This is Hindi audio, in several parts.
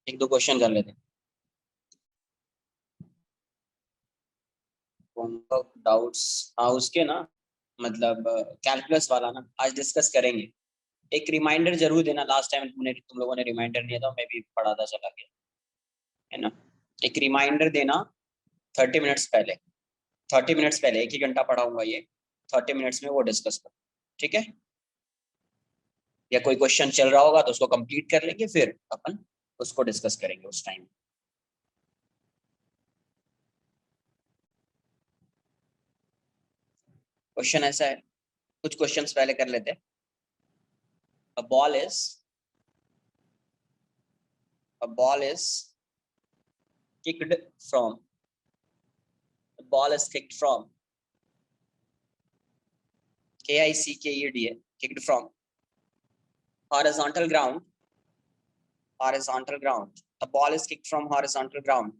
एक दो क्वेश्चन कर लेते हैं। डाउट्स, हाँ उसके ना, मतलब कैलकुलस वाला ना आज डिस्कस करेंगे। एक रिमाइंडर जरूर देना, लास्ट टाइम तुम लोगों ने रिमाइंडर दिया था, मैं भी पढ़ा था, चला गया है ना। एक रिमाइंडर देना 30 मिनट्स पहले। 30 मिनट्स पहले, 1 ही घंटा पढ़ाऊंगा ये, 30 मिनट्स में वो डिस्कस करो, ठीक है। या कोई क्वेश्चन चल रहा होगा तो उसको कंप्लीट कर लेंगे, फिर अपन उसको डिस्कस करेंगे उस टाइम। क्वेश्चन ऐसा है, कुछ क्वेश्चंस पहले कर लेते हैं। A ball is a ball is kicked from the ball is kicked from kicked, kicked from horizontal ground. The ball is kicked from horizontal ground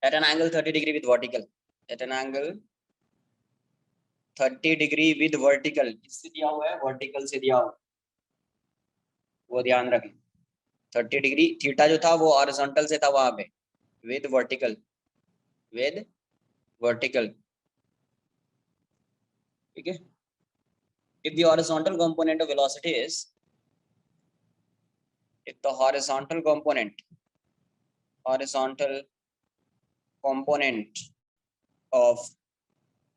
at an angle 30 degree with vertical. At an angle 30 degree with vertical. किससे दिया हुआ है? वर्टिकल से दिया हुआ, वो ध्यान रखें। 30 डिग्री थीटा जो था वो हॉरिजॉन्टल से था वहां पे, विद वर्टिकल, विद वर्टिकल, ठीक है। if the horizontal component of velocity is if the horizontal component of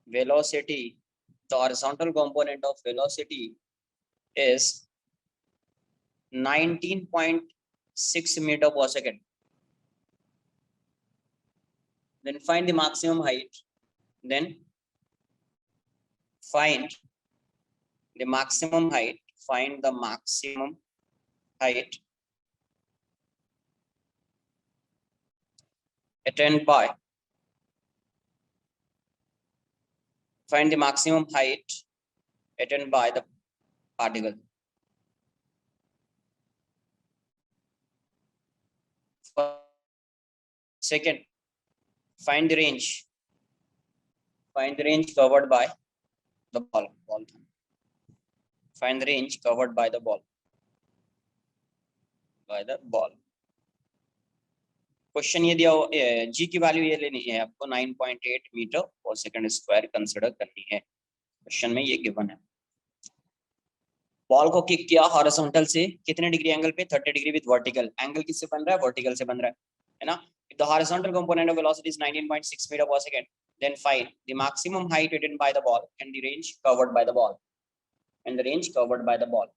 velocity the horizontal component of velocity is 19.6 meter per second, then find the maximum height. Then find the maximum height. Find the maximum height attained by. Find the maximum height attained by the particle. Second, find the range. Find the range covered by the ball. Find the range covered by the ball. Question ये दिया जी की वैल्यू ये लेनी है आपको, 9.8 मीटर पर सेकंड स्क्वायर कंसिडर करनी है। क्वेश्चन में ये गिवन है। बॉल को किक किया हॉरिजॉन्टल से, कितने डिग्री एंगल पे? 30 डिग्री विद वर्टिकल। एंगल किससे बन रहा है? वर्टिकल से बन रहा है ना। If the horizontal component of velocity is 19.6 meter per second, then find the maximum height attained by the ball and the range covered by the ball. And the range covered by the ball.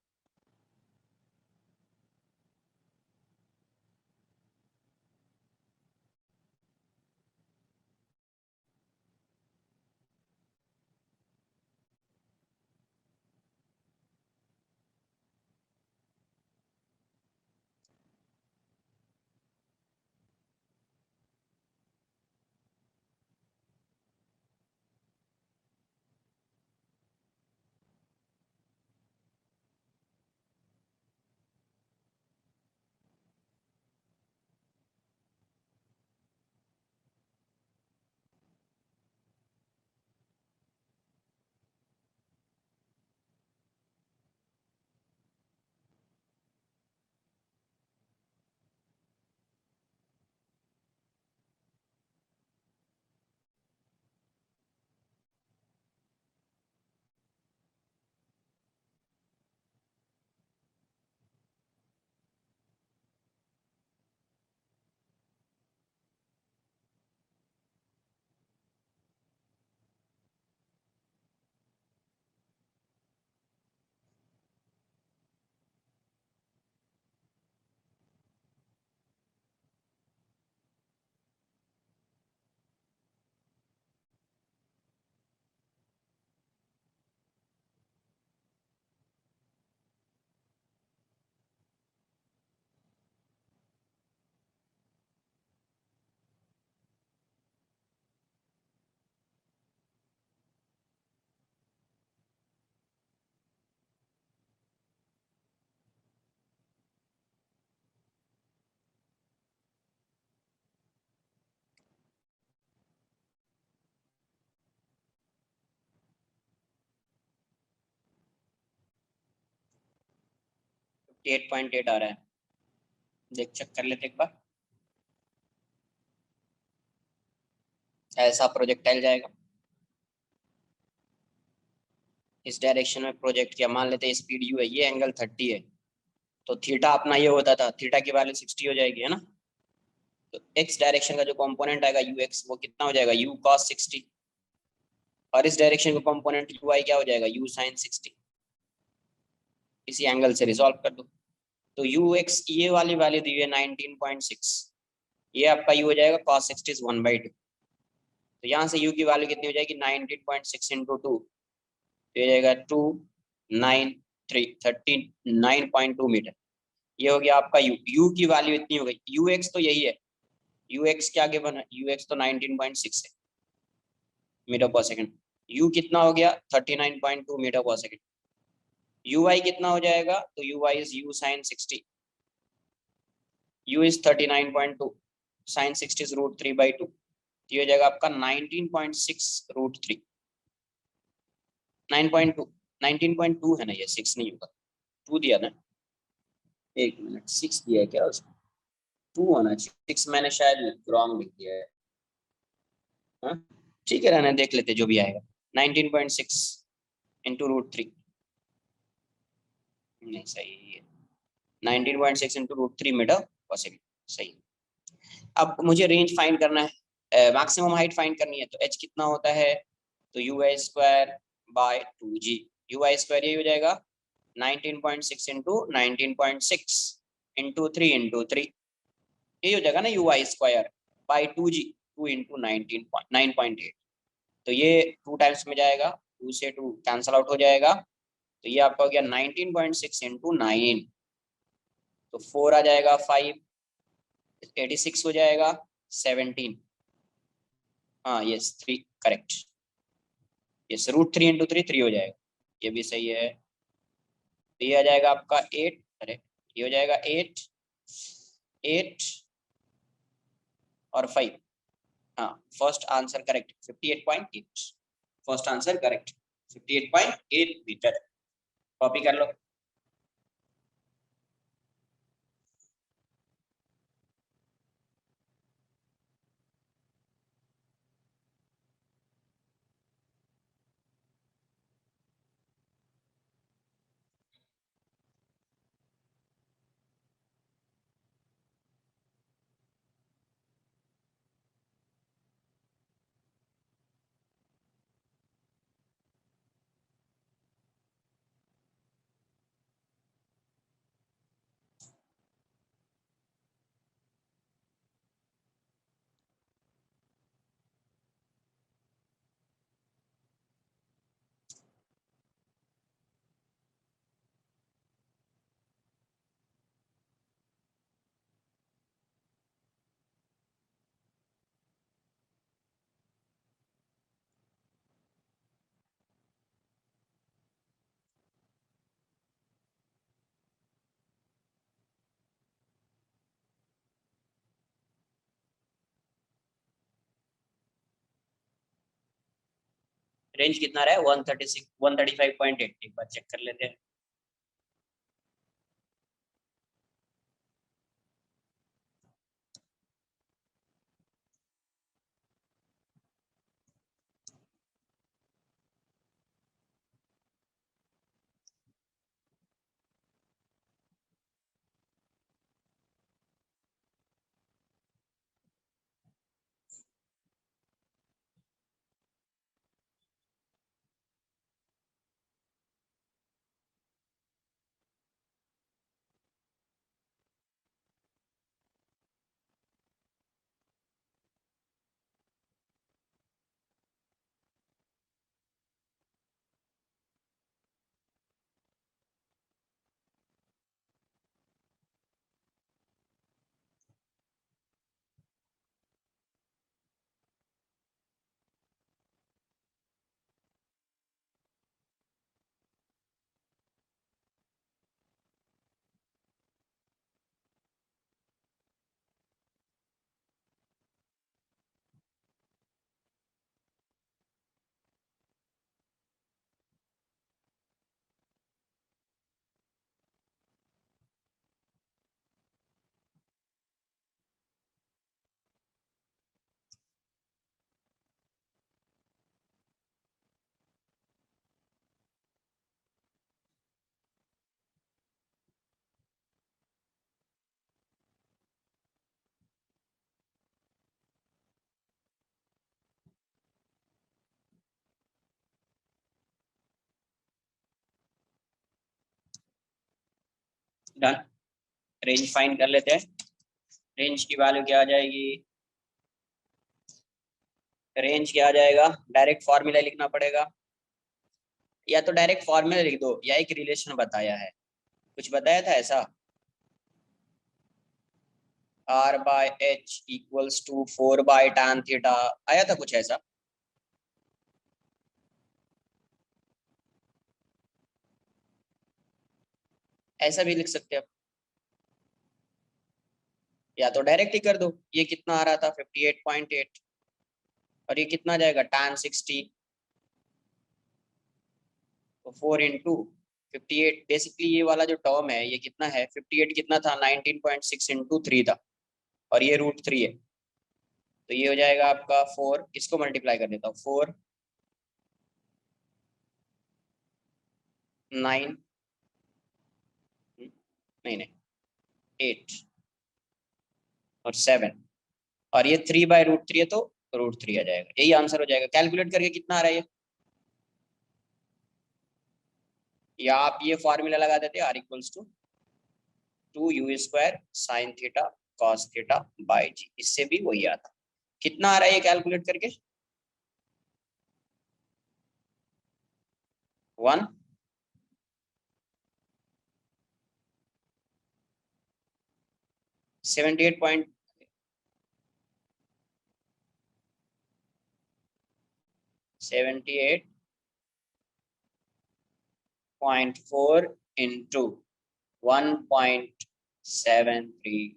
Eight point eight आ रहा है। देख चेक कर लेते एक बार। ऐसा प्रोजेक्टाइल जाएगा, इस डायरेक्शन में प्रोजेक्ट किया, मान लेते हैं स्पीड यू है, ये एंगल 30 है, तो थीटा अपना ये होता था, थीटा की वैल्यू 60 हो जाएगी, है ना। तो एक्स डायरेक्शन का जो कंपोनेंट आएगा यू एक्स, वो कितना हो जाएगा, यू कॉस 60। और इस डायरेक्शन का कंपोनेंट यू आई क्या हो जाएगा, यू साइन 60। इसी एंगल से रिजॉल्व कर दो। तो यू एक्स ये वाली वैल्यू दी है 19.6, ये आपका यू हो जाएगा कॉस 60 इज 1/2। तो यहाँ से यू की वैल्यू कितनी हो जाएगी, 19.6 इंटू 2, तो ये जाएगा 39.2 ये हो गया आपका यू। यू की वैल्यू इतनी हो गई, यू एक्स तो यही है, यू एक्स क्या गिवन है, यू एक्स तो 19.6 है मीटर पर सेकंड। यू कितना हो गया, 39.2 मीटर पर सेकंड। यू आई कितना हो जाएगा, तो u I is u sine 60, u is 39.2, sine 60 is √3/2, ये हो जाएगा आपका 19.6 √3। 9.2, 19.2 है ना, ये 6 नहीं होगा, 2 दिया ना, एक मिनट, 6 दिया है क्या उसको, 2 होना चाहिए, 6 मैंने शायद रॉन्ग लिख दिया है। हाँ ठीक है, रहने देख लेते जो भी आएगा। 19.6 इंटू √3, नहीं सही है, 19.6 इंटू √3 मीटर पर सेकेंड, सही। अब मुझे रेंज फाइंड करना है, मैक्सिमम हाइट फाइंड करनी है, तो एच कितना होता है, तो u I square by 2g, you I square ये हो जाएगा 19.6 इंटू 19.6 इंटू 3 इंटू 3, ये हो जाएगा ना you I square by 2g, 2 into 9.8। तो ये 2 टाइम्स में जाएगा, 2 से 2 कैंसल आउट हो जाएगा, तो ये आपका हो गया 19.6 इंटू 9, तो 4 आ जाएगा, 5 86 हो जाएगा, 17, हाँ यस 3 करेक्ट, यस √3 इंटू 3 3 हो जाएगा, ये भी सही है। तो ये आ जाएगा आपका 8, अरे ये हो जाएगा 8, 8 और 5, हाँ first answer correct, 58.8, first answer correct, 58.8 metre. Copy कर लो। रेंज कितना रहा है, 136 135.8, एक बार चेक कर लेते हैं। डन। रेंज फाइंड कर लेते हैं। रेंज की वैल्यू क्या आ जाएगी? रेंज क्या आ जाएगा? डायरेक्ट फॉर्मूला लिखना पड़ेगा, या तो डायरेक्ट फॉर्मूला लिख दो या एक रिलेशन बताया है। कुछ बताया था ऐसा? R by h equals to 4/tan theta, आया था कुछ ऐसा? ऐसा भी लिख सकते हैं आप, या तो डायरेक्ट ही कर दो। ये कितना आ रहा था? 58.8, और ये कितना जाएगा? tan 60, तो 4 × 58। बेसिकली ये वाला जो टर्म है ये कितना है? 58 कितना था? 19.6 × 3 था, और ये √3 है, तो ये हो जाएगा आपका 4। इसको मल्टीप्लाई कर देता हूँ, 4 9, नहीं नहीं, 8 और 7, और ये 3/√3 है, तो √3 आ जाएगा। यही आंसर हो जाएगा। कैलकुलेट करके कितना आ रहा है ये? या आप ये फॉर्मूला लगा देते, R equals to 2u² sin theta cos theta by g, इससे भी वही आता। कितना आ रहा है ये कैलकुलेट करके? 1 78 पॉइंट 78.4 इंटू 1.73,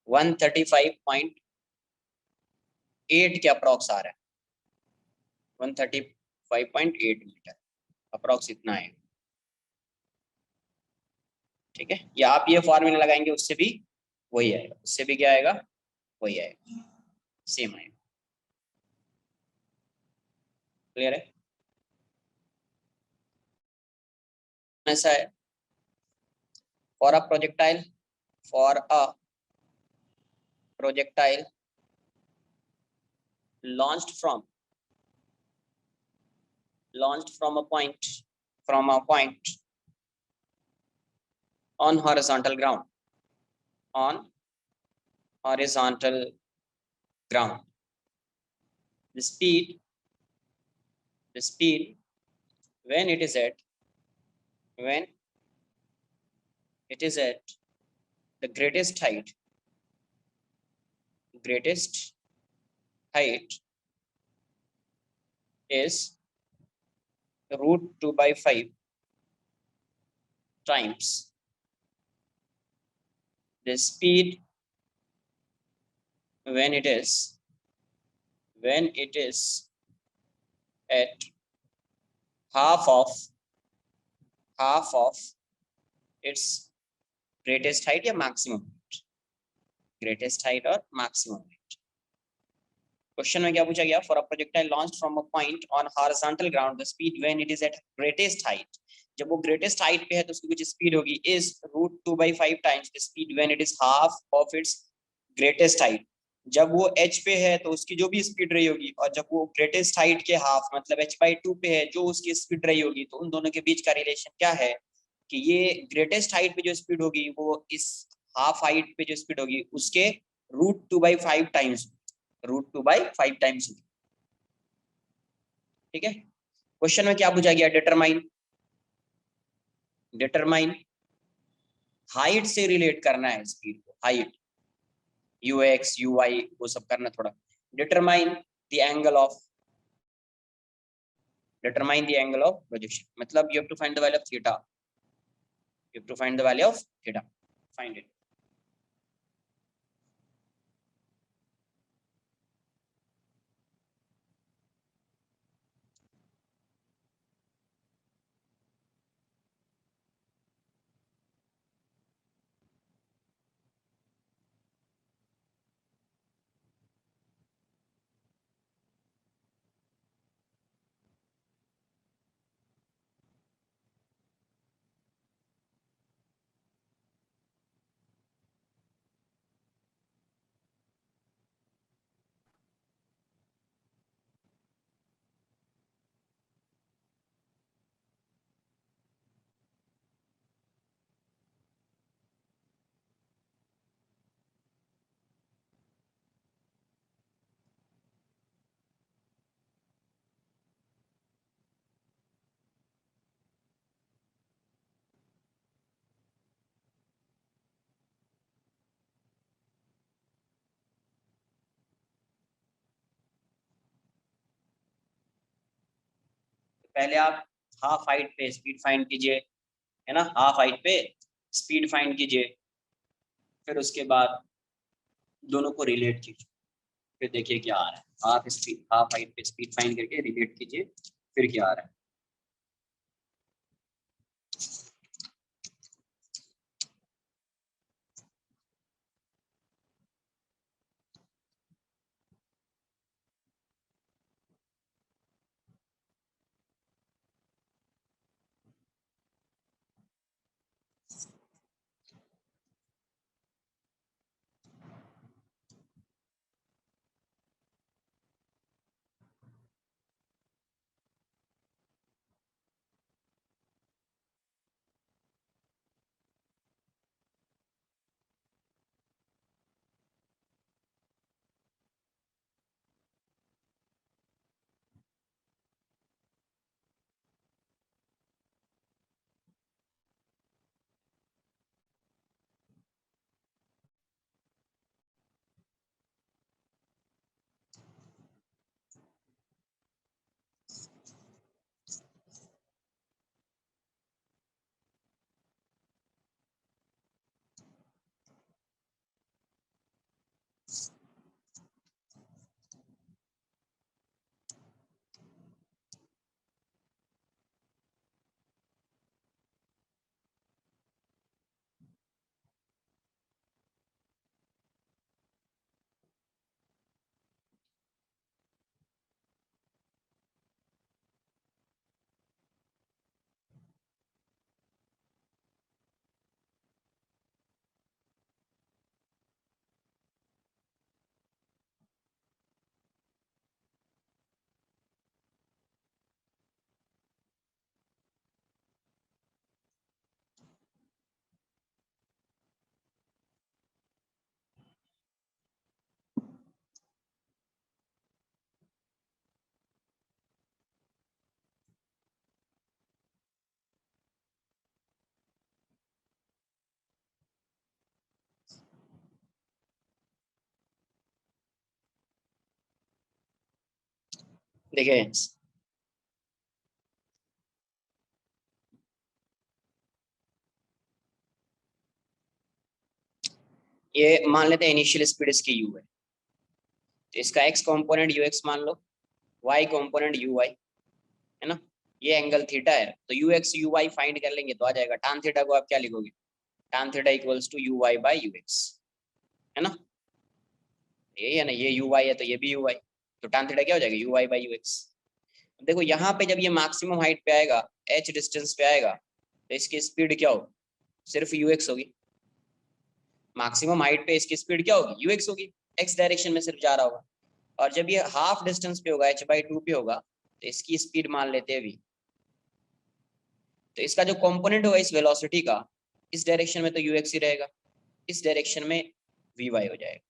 135.8 के अप्रॉक्स आ रहा है। 135.8 मीटर अप्रॉक्स इतना है। ठीक है, या आप ये फॉर्मूला लगाएंगे उससे भी वही आएगा, उससे भी क्या आएगा? वही आएगा, सेम आएगा। क्लियर है? ऐसा है, for a projectile, for a projectile launched from a point, on horizontal ground, on horizontal ground. The speed when it is at when it is at the greatest height is √2/5 times the speed when it is at half of its greatest height या maximum height, greatest height और maximum height। क्वेश्चन में क्या पूछा गया? For a projectile launched from a point on horizontal ground the speed when it is at greatest height, जब वो ग्रेटेस्ट हाइट पे है तो उसकी कुछ स्पीड होगी, is √2/5 times the speed when it is half of its greatest height. जब वो एच पे है तो उसकी जो भी स्पीड रही होगी, और जब वो ग्रेटेस्ट हाइट के हाफ मतलब h/2 पे है जो उसकी स्पीड रही होगी, तो उन दोनों के बीच का रिलेशन क्या है? कि ये ग्रेटेस्ट हाइट पे जो स्पीड होगी वो इस हाफ हाइट पे जो स्पीड होगी उसके √2/5 टाइम्स, √2/5 टाइम्स। ठीक है, क्वेश्चन में क्या पूछा गया? डिटरमाइन हाइट से रिलेट करना है स्पीड को, हाइट ux uy वो सब करना थोड़ा। Determine the angle of projection, मतलब you have to find the value of theta, you have to find the value of theta, find it। पहले आप हाफ हाइट पे स्पीड फाइंड कीजिए, है ना, हाफ हाइट पे स्पीड फाइंड कीजिए, फिर उसके बाद दोनों को रिलेट कीजिए, फिर देखिए क्या आ रहा है। हाफ हाइट पे स्पीड फाइंड करके रिलेट कीजिए, फिर क्या आ रहा है। देखिए ये मान लेते हैं इनिशियल स्पीड इसकी यू है, तो इसका एक्स कंपोनेंट यू एक्स मान लो, वाई कंपोनेंट यू वाई, है ना, ये एंगल थीटा है, तो u x u y find कर लेंगे तो आ जाएगा। टान थीटा को आप क्या लिखोगे, tan theta equals to u y by u x, है ना, ये है ना, ये यू वाई है तो ये भी यू वाई, तो टान थीटा क्या हो जाएगा, u y by u x. देखो यहाँ पे जब ये मैक्सिमम हाइट पे आएगा, एच डिस्टेंस पे आएगा, तो इसकी स्पीड क्या होगी, सिर्फ यू एक्स होगी। मैक्सिमम हाइट पे इसकी स्पीड क्या होगी, यू एक्स होगी, एक्स डायरेक्शन में सिर्फ जा रहा होगा। और जब ये हाफ डिस्टेंस पे होगा, h/2 पे होगा, तो इसकी स्पीड मान लेते हैं v। तो इसका जो कंपोनेंट होगा इस वेलोसिटी का, इस डायरेक्शन में तो यू एक्स ही रहेगा, इस डायरेक्शन में वी वाई हो जाएगा।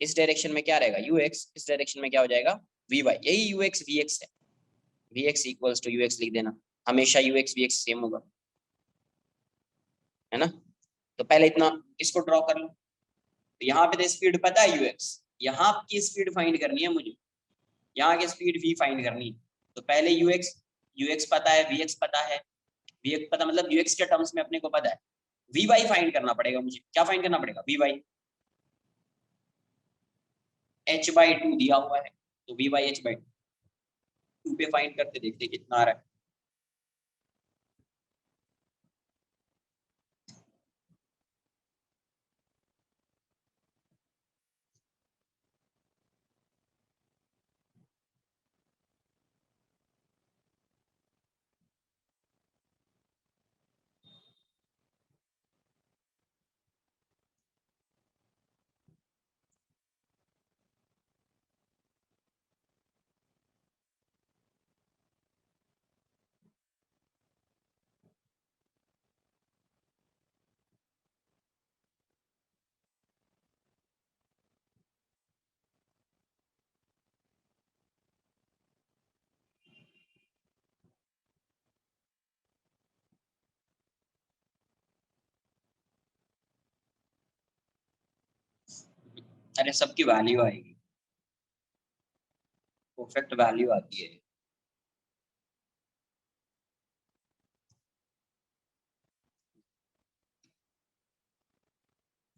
इस डायरेक्शन में क्या रहेगा, यू एक्स, इस डायरेक्शन में क्या हो जाएगा, वी वाई। यही यू एक्स वी एक्स है, v x equals to u x लिख देना, हमेशा u x v x same होगा, है ना। तो पहले इतना इसको ड्रॉ कर लो, तो यहाँ पे तो स्पीड पता है यू एक्स, यहाँ की स्पीड फाइंड करनी है मुझे, यहाँ की स्पीड वी फाइंड करनी है। तो पहले यू एक्स पता है, वी एक्स पता है, वी एक्स पता मतलब यूएक्स के टर्म्स में अपने को पता है, वी वाई फाइंड करना पड़ेगा मुझे। क्या फाइंड करना पड़ेगा, वी वाई, h/2 दिया हुआ है, तो वी वाई h/2 पे फाइंड करके देखते कितना आ रहा है। अरे सबकी वैल्यू आएगी, परफेक्ट वैल्यू आती है।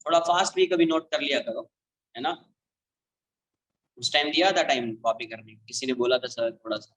थोड़ा फास्ट भी कभी नोट कर लिया करो, है ना। उस टाइम दिया था टाइम कॉपी करने, किसी ने बोला था सर थोड़ा सा।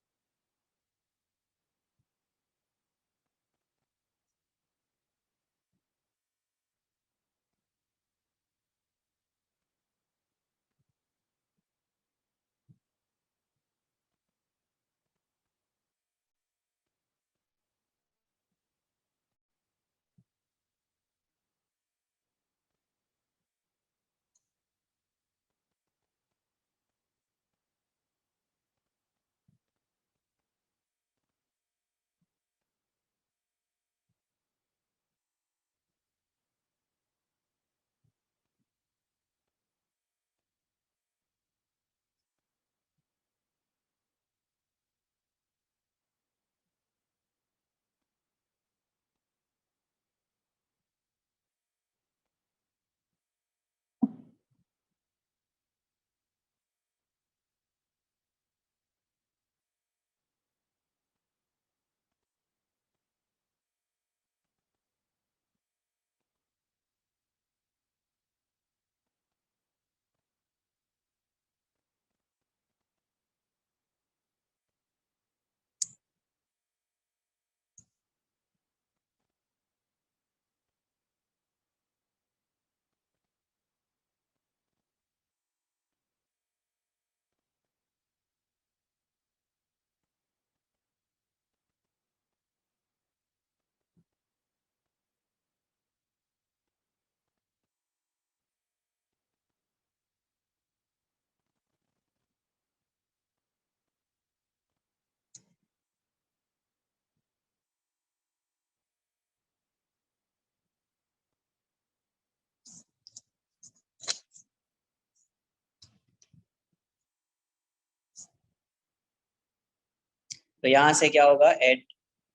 तो यहाँ से क्या होगा, at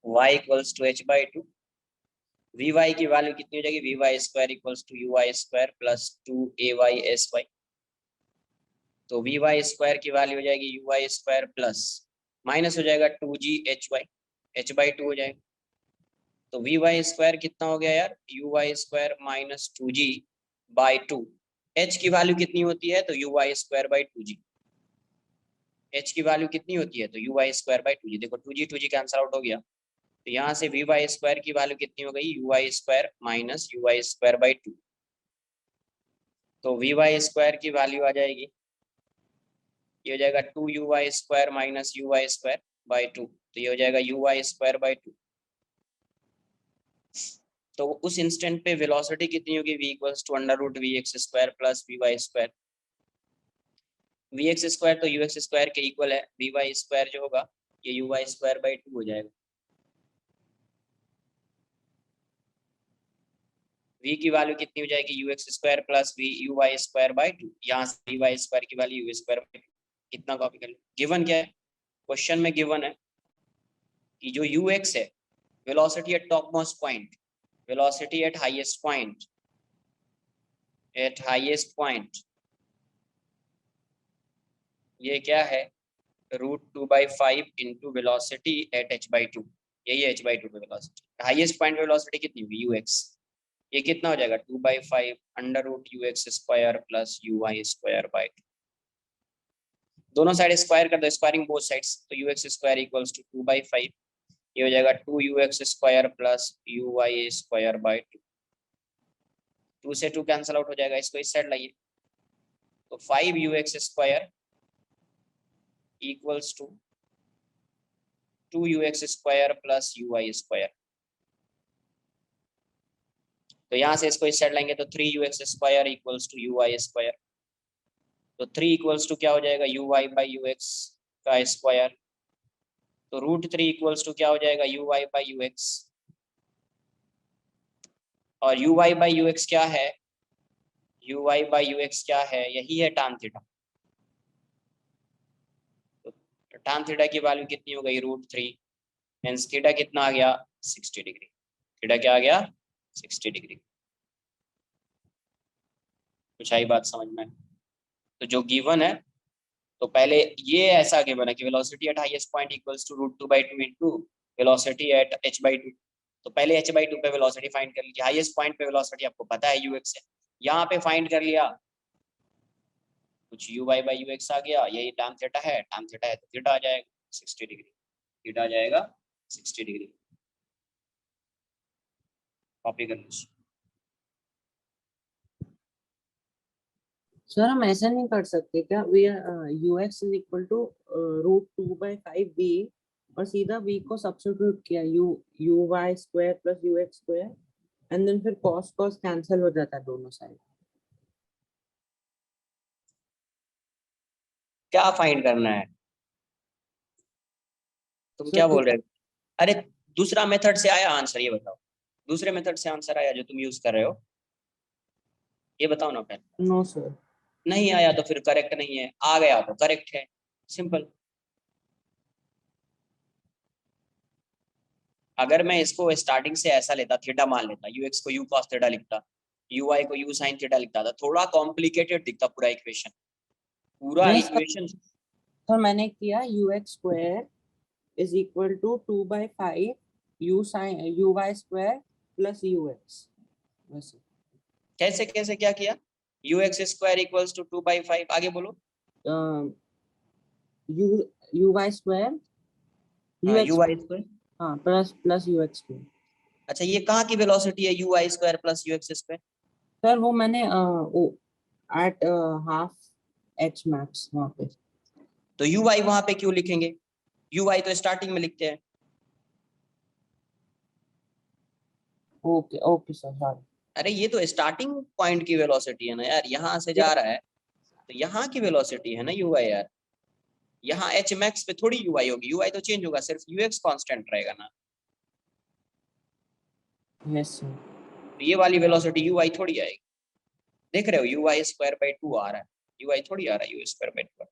y equals to h by two, v y की वैल्यू कितनी हो जाएगी, v y square equals to u y square plus two a y s y. तो वी वाई स्क्वायर की वैल्यू हो जाएगी u y square plus minus हो जाएगा two g h y, h by two हो जाएगा। तो वी वाई स्क्वायर कितना हो गया यार, u y square minus two g by two. H की वैल्यू कितनी होती है, तो u y square by two g. H की वैल्यू कितनी होती है, तो u y square by two g. देखो टू जी कैंसिल आउट हो गया, तो यहाँ से वी वाई स्क्वायर की वैल्यू कितनी हो गई, u y square minus u y square by two. तो वी वाई स्क्वायर की वैल्यू आ जाएगी, ये हो जाएगा two u y square minus u y square by two, तो ये हो जाएगा u y square by two. तो उस इंस्टेंट पे वेलोसिटी कितनी होगी, v equals to under root v x square plus v y square. We x square तो यू एक्स स्क्वायर के इक्वल है, वी वाई स्क्वायर जो होगा ये u y square by two हो जाएगा। v की वैल्यू कितनी हो जाएगी, u x square plus v u y square by two. यहाँ से वी वाई स्क्वायर की value u square by two, कितना कॉपी कर लो। गिवन क्या है, क्वेश्चन में गिवन है कि जो यू एक्स है, velocity at top most point, velocity at highest point, at highest point ये क्या है, root two by five into velocity at h by two. यही है एच बाई टू पे वेलोसिटी, हाईएस्ट पॉइंट वेलोसिटी कितनी होगी यू एक्स, ये कितना हो जाएगा two by five under root u x square plus u y square by two. दोनों साइड स्क्वायर कर दो, स्क्वायरिंग बोथ साइड्स, तो u x square equals to two by five, ये हो जाएगा two u x square plus u y square by two. Two से टू कैंसिल आउट हो जाएगा, इसको इस साइड लाइए, तो five u x square equals to two u x square plus u y square. तो यहाँ से इसको इस साइड लाएंगे तो three u x square equals to u y square. तो थ्री इक्वल्स टू क्या हो जाएगा, u y by u x का स्क्वायर। तो रूट थ्री इक्वल्स टू क्या हो जाएगा, u y by u x. और u y by u x क्या है, u y by u x क्या है, यही है tan थीटा। तो tan थीटा की वैल्यू कितनी हो गई, रूट थ्री। मीन्स थीटा कितना आ गया, 60 डिग्री। थीटा क्या आ गया, 60 डिग्री। कुछ आई बात समझ में। तो जो गिवन है, तो पहले ये ऐसा गिवन है कि velocity at highest point equals to root two by two into velocity at h by two. तो पहले एच बाई टू पे वेलोसिटी फाइंड कर लीजिए, हाईएस्ट पॉइंट पे वेलोसिटी आपको पता है यू एक्स है, यहाँ पे फाइंड कर लिया, कुछ u y by u x आ गया, यही tan थीटा है, tan थीटा है तो थीटा आ जाएगा 60 डिग्री, थीटा आ जाएगा 60 डिग्री। कॉपी कर लीजिए। सर हम ऐसा नहीं कर सकते क्या, v u x is equal to √2/5b और सीधा b को सब्स्टिट्यूट किया, u y square plus u x square and then फिर कॉस कॉस कैंसिल हो जाता है दोनों साइड। क्या फाइंड करना है, तुम सर क्या बोल रहे हो? अरे दूसरा मेथड से आया आंसर, ये बताओ, दूसरे मेथड से आंसर आया जो तुम यूज कर रहे हो, ये बताओ ना पहले। No sir. नहीं आया तो फिर करेक्ट नहीं है, आ गया तो करेक्ट है, सिंपल। अगर मैं इसको स्टार्टिंग से ऐसा लेता, थीटा मान लेता, यू एक्स को यू कॉस थीटा लिखता, यू वाई को यू साइन थीटा लिखता था, थोड़ा कॉम्प्लिकेटेड दिखता पूरा इक्वेशन, पूरा नहीं सर, इक्वेशन। सर मैंने किया u x square is equal to 2/5 u y square plus u x, वैसे। कैसे कैसे क्या किया? U x square equals to 2/5, आगे बोलो। U u y square u हाँ, यू एक्स, वाई स्क्वायर। हाँ plus plus u x square. अच्छा, ये कहाँ की वेलोसिटी है, u y square plus u x square? Sir वो मैंने एट हाफ एच मैक्स वहाँ पे। तो यू वाई वहां पे क्यों लिखेंगे, यू वाई तो स्टार्टिंग में लिखते हैं। Okay okay sir, sorry. अरे ये तो स्टार्टिंग पॉइंट की वेलोसिटी है ना यार, यहाँ से जा रहा है तो यहाँ की वेलोसिटी है ना यू वाई यार। यहाँ एच मैक्स पे थोड़ी यू आई होगी, यू आई तो चेंज होगा, सिर्फ यू एक्स कॉन्स्टेंट रहेगा ना। Yes sir. तो ये वाली वेलोसिटी यू आई थोड़ी आएगी, देख रहे हो यू आई स्क्वायर बाई 2 आ रहा है, यू आई थोड़ी आ रहा है यू स्क्वायर बाई 2।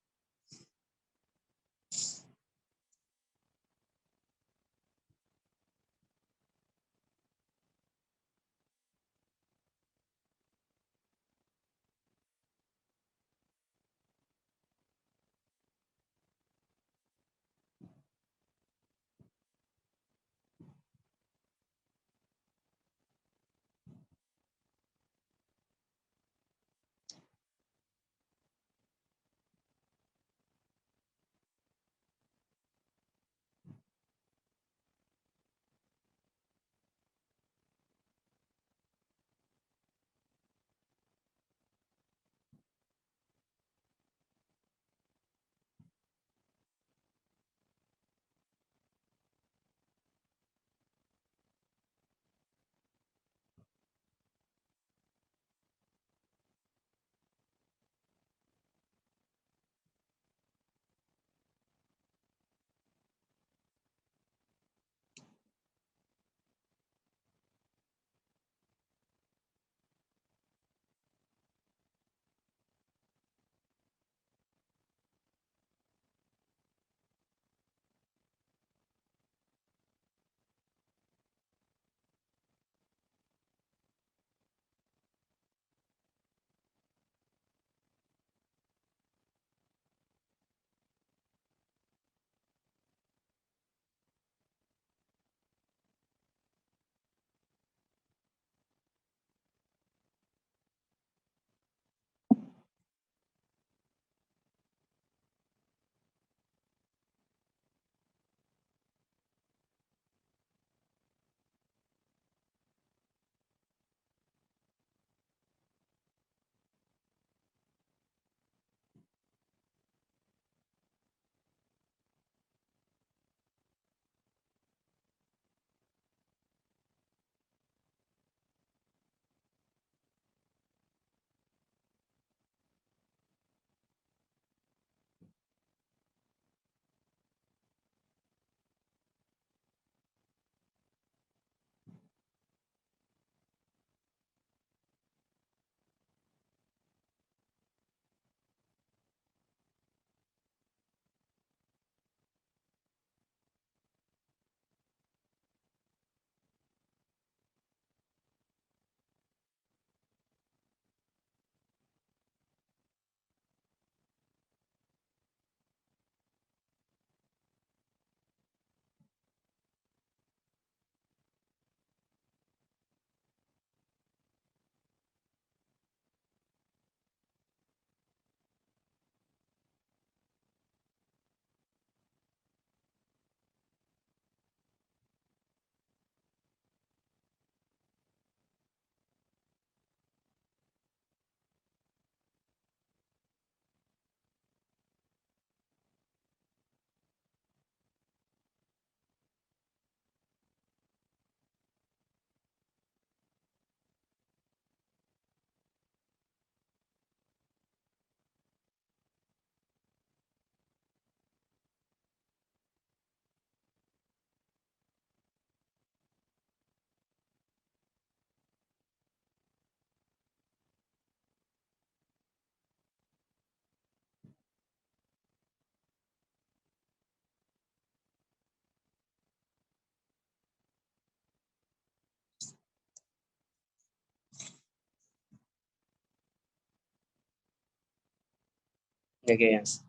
देखिए यस,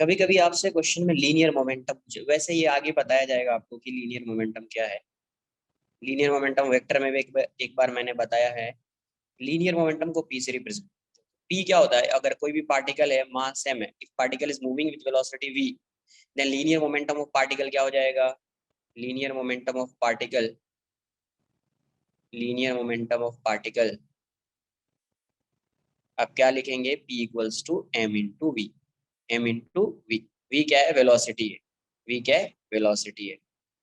कभी कभी आपसे क्वेश्चन में लीनियर मोमेंटम पूछे, वैसे ये आगे बताया जाएगा आपको कि लीनियर मोमेंटम क्या है। लीनियर मोमेंटम वेक्टर में भी एक बार मैंने बताया है। लीनियर मोमेंटम को पी से रिप्रेजेंट, पी क्या होता है, अगर कोई भी पार्टिकल है मास सेम है, if particle is moving with velocity v, then linear momentum of particle क्या हो जाएगा, linear momentum of particle, linear momentum of particle अब क्या लिखेंगे, p equals to m into v, m into v. V क्या है, वेलोसिटी है, v क्या है, वेलोसिटी है,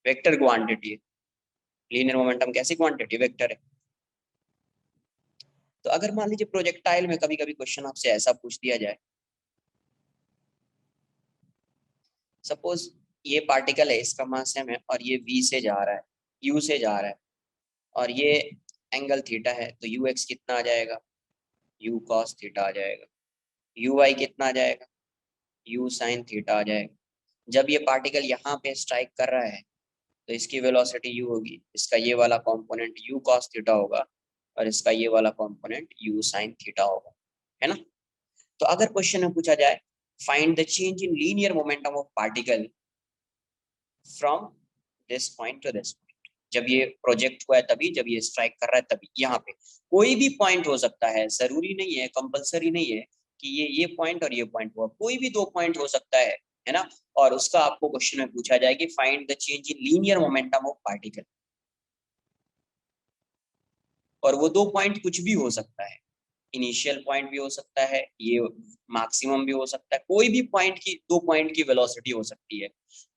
वेक्टर क्वांटिटी है। लीनियर मोमेंटम कैसी क्वांटिटी, वेक्टर है। तो अगर मान लीजिए प्रोजेक्टाइल में कभी कभी क्वेश्चन आपसे ऐसा पूछ दिया जाए, सपोज ये पार्टिकल है, इसका मास m है और ये v से जा रहा है, u से जा रहा है, और ये एंगल थीटा है, तो ux कितना आ जाएगा, u cos थीटा आ जाएगा। uy कितना आ जाएगा, u sin थीटा आ जाएगा। जब ये पार्टिकल यहाँ पे स्ट्राइक कर रहा है तो इसकी वेलोसिटी u होगी, इसका ये वाला कंपोनेंट u cos थीटा होगा और इसका ये वाला कंपोनेंट u sin थीटा होगा, है ना। तो अगर क्वेश्चन में पूछा जाए find the change in linear momentum of particle from this point two this point, जब ये प्रोजेक्ट हुआ है तभी, जब ये स्ट्राइक कर रहा है तभी, यहाँ पे कोई भी पॉइंट हो सकता है, जरूरी नहीं है, कंपलसरी नहीं है कि ये पॉइंट और ये पॉइंट हुआ, कोई भी दो पॉइंट हो सकता है ना। और उसका आपको क्वेश्चन में पूछा जाए कि find the change in linear momentum of particle, और वो दो पॉइंट कुछ भी हो सकता है, इनिशियल पॉइंट भी हो सकता है, ये मैक्सिमम भी हो सकता है, कोई भी पॉइंट की, दो पॉइंट की वेलोसिटी हो सकती है।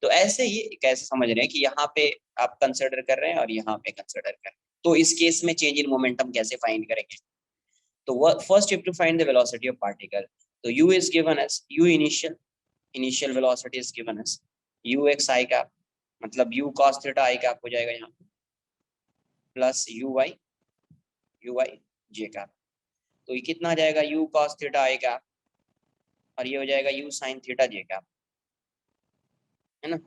तो ऐसे ही कैसे समझ रहे हैं कि यहाँ पे आप कंसिडर कर रहे हैं और यहाँ पे कंसिडर कर रहे हैं, तो इस केस में चेंज इन मोमेंटम कैसे फाइंड करेंगे। तो first you have to find the velocity of particle. तो u is given as u initial, initial velocity is given as ux i cap, मतलब u cos theta i cap हो जाएगा यहाँ पे, प्लस uy j कैप। तो ये कितना आ जाएगा, u cos theta i cap, और ये हो जाएगा u sin theta j cap, है ना।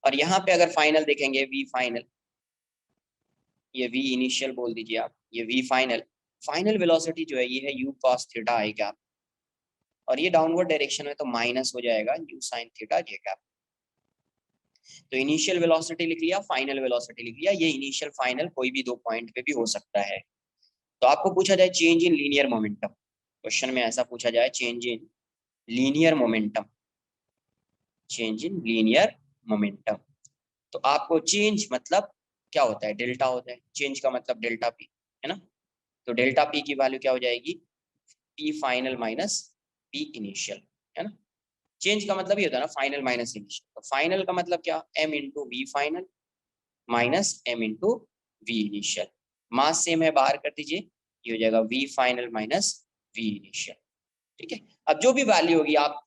और यहाँ पे अगर फाइनल देखेंगे v फाइनल, ये v इनिशियल बोल दीजिए आप, ये v फाइनल, फाइनल वेलोसिटी जो है ये है u cos theta i cap, और ये डाउनवर्ड डायरेक्शन में तो माइनस हो जाएगा u sin theta j cap. तो इनिशियल वेलोसिटी लिख लिया, फाइनल वेलोसिटी लिख लिया, ये इनिशियल फाइनल कोई भी दो पॉइंट पे भी हो सकता है। तो आपको पूछा जाए change in linear momentum, question में ऐसा पूछा जाए change in linear momentum, change in linear momentum, तो आपको चेंज मतलब क्या होता है, डेल्टा होता है, चेंज का मतलब डेल्टा पी, है ना। तो डेल्टा पी की वैल्यू क्या हो जाएगी, p final minus p initial, है ना। चेंज का मतलब ये होता है ना, फाइनल माइनस इनिशियल, तो फाइनल का मतलब क्या, m into v final minus m into v initial. Mass same है, बाहर कर दीजिए, ये हो जाएगा v final minus v initial. ठीक है, अब जो भी वैल्यू होगी, आप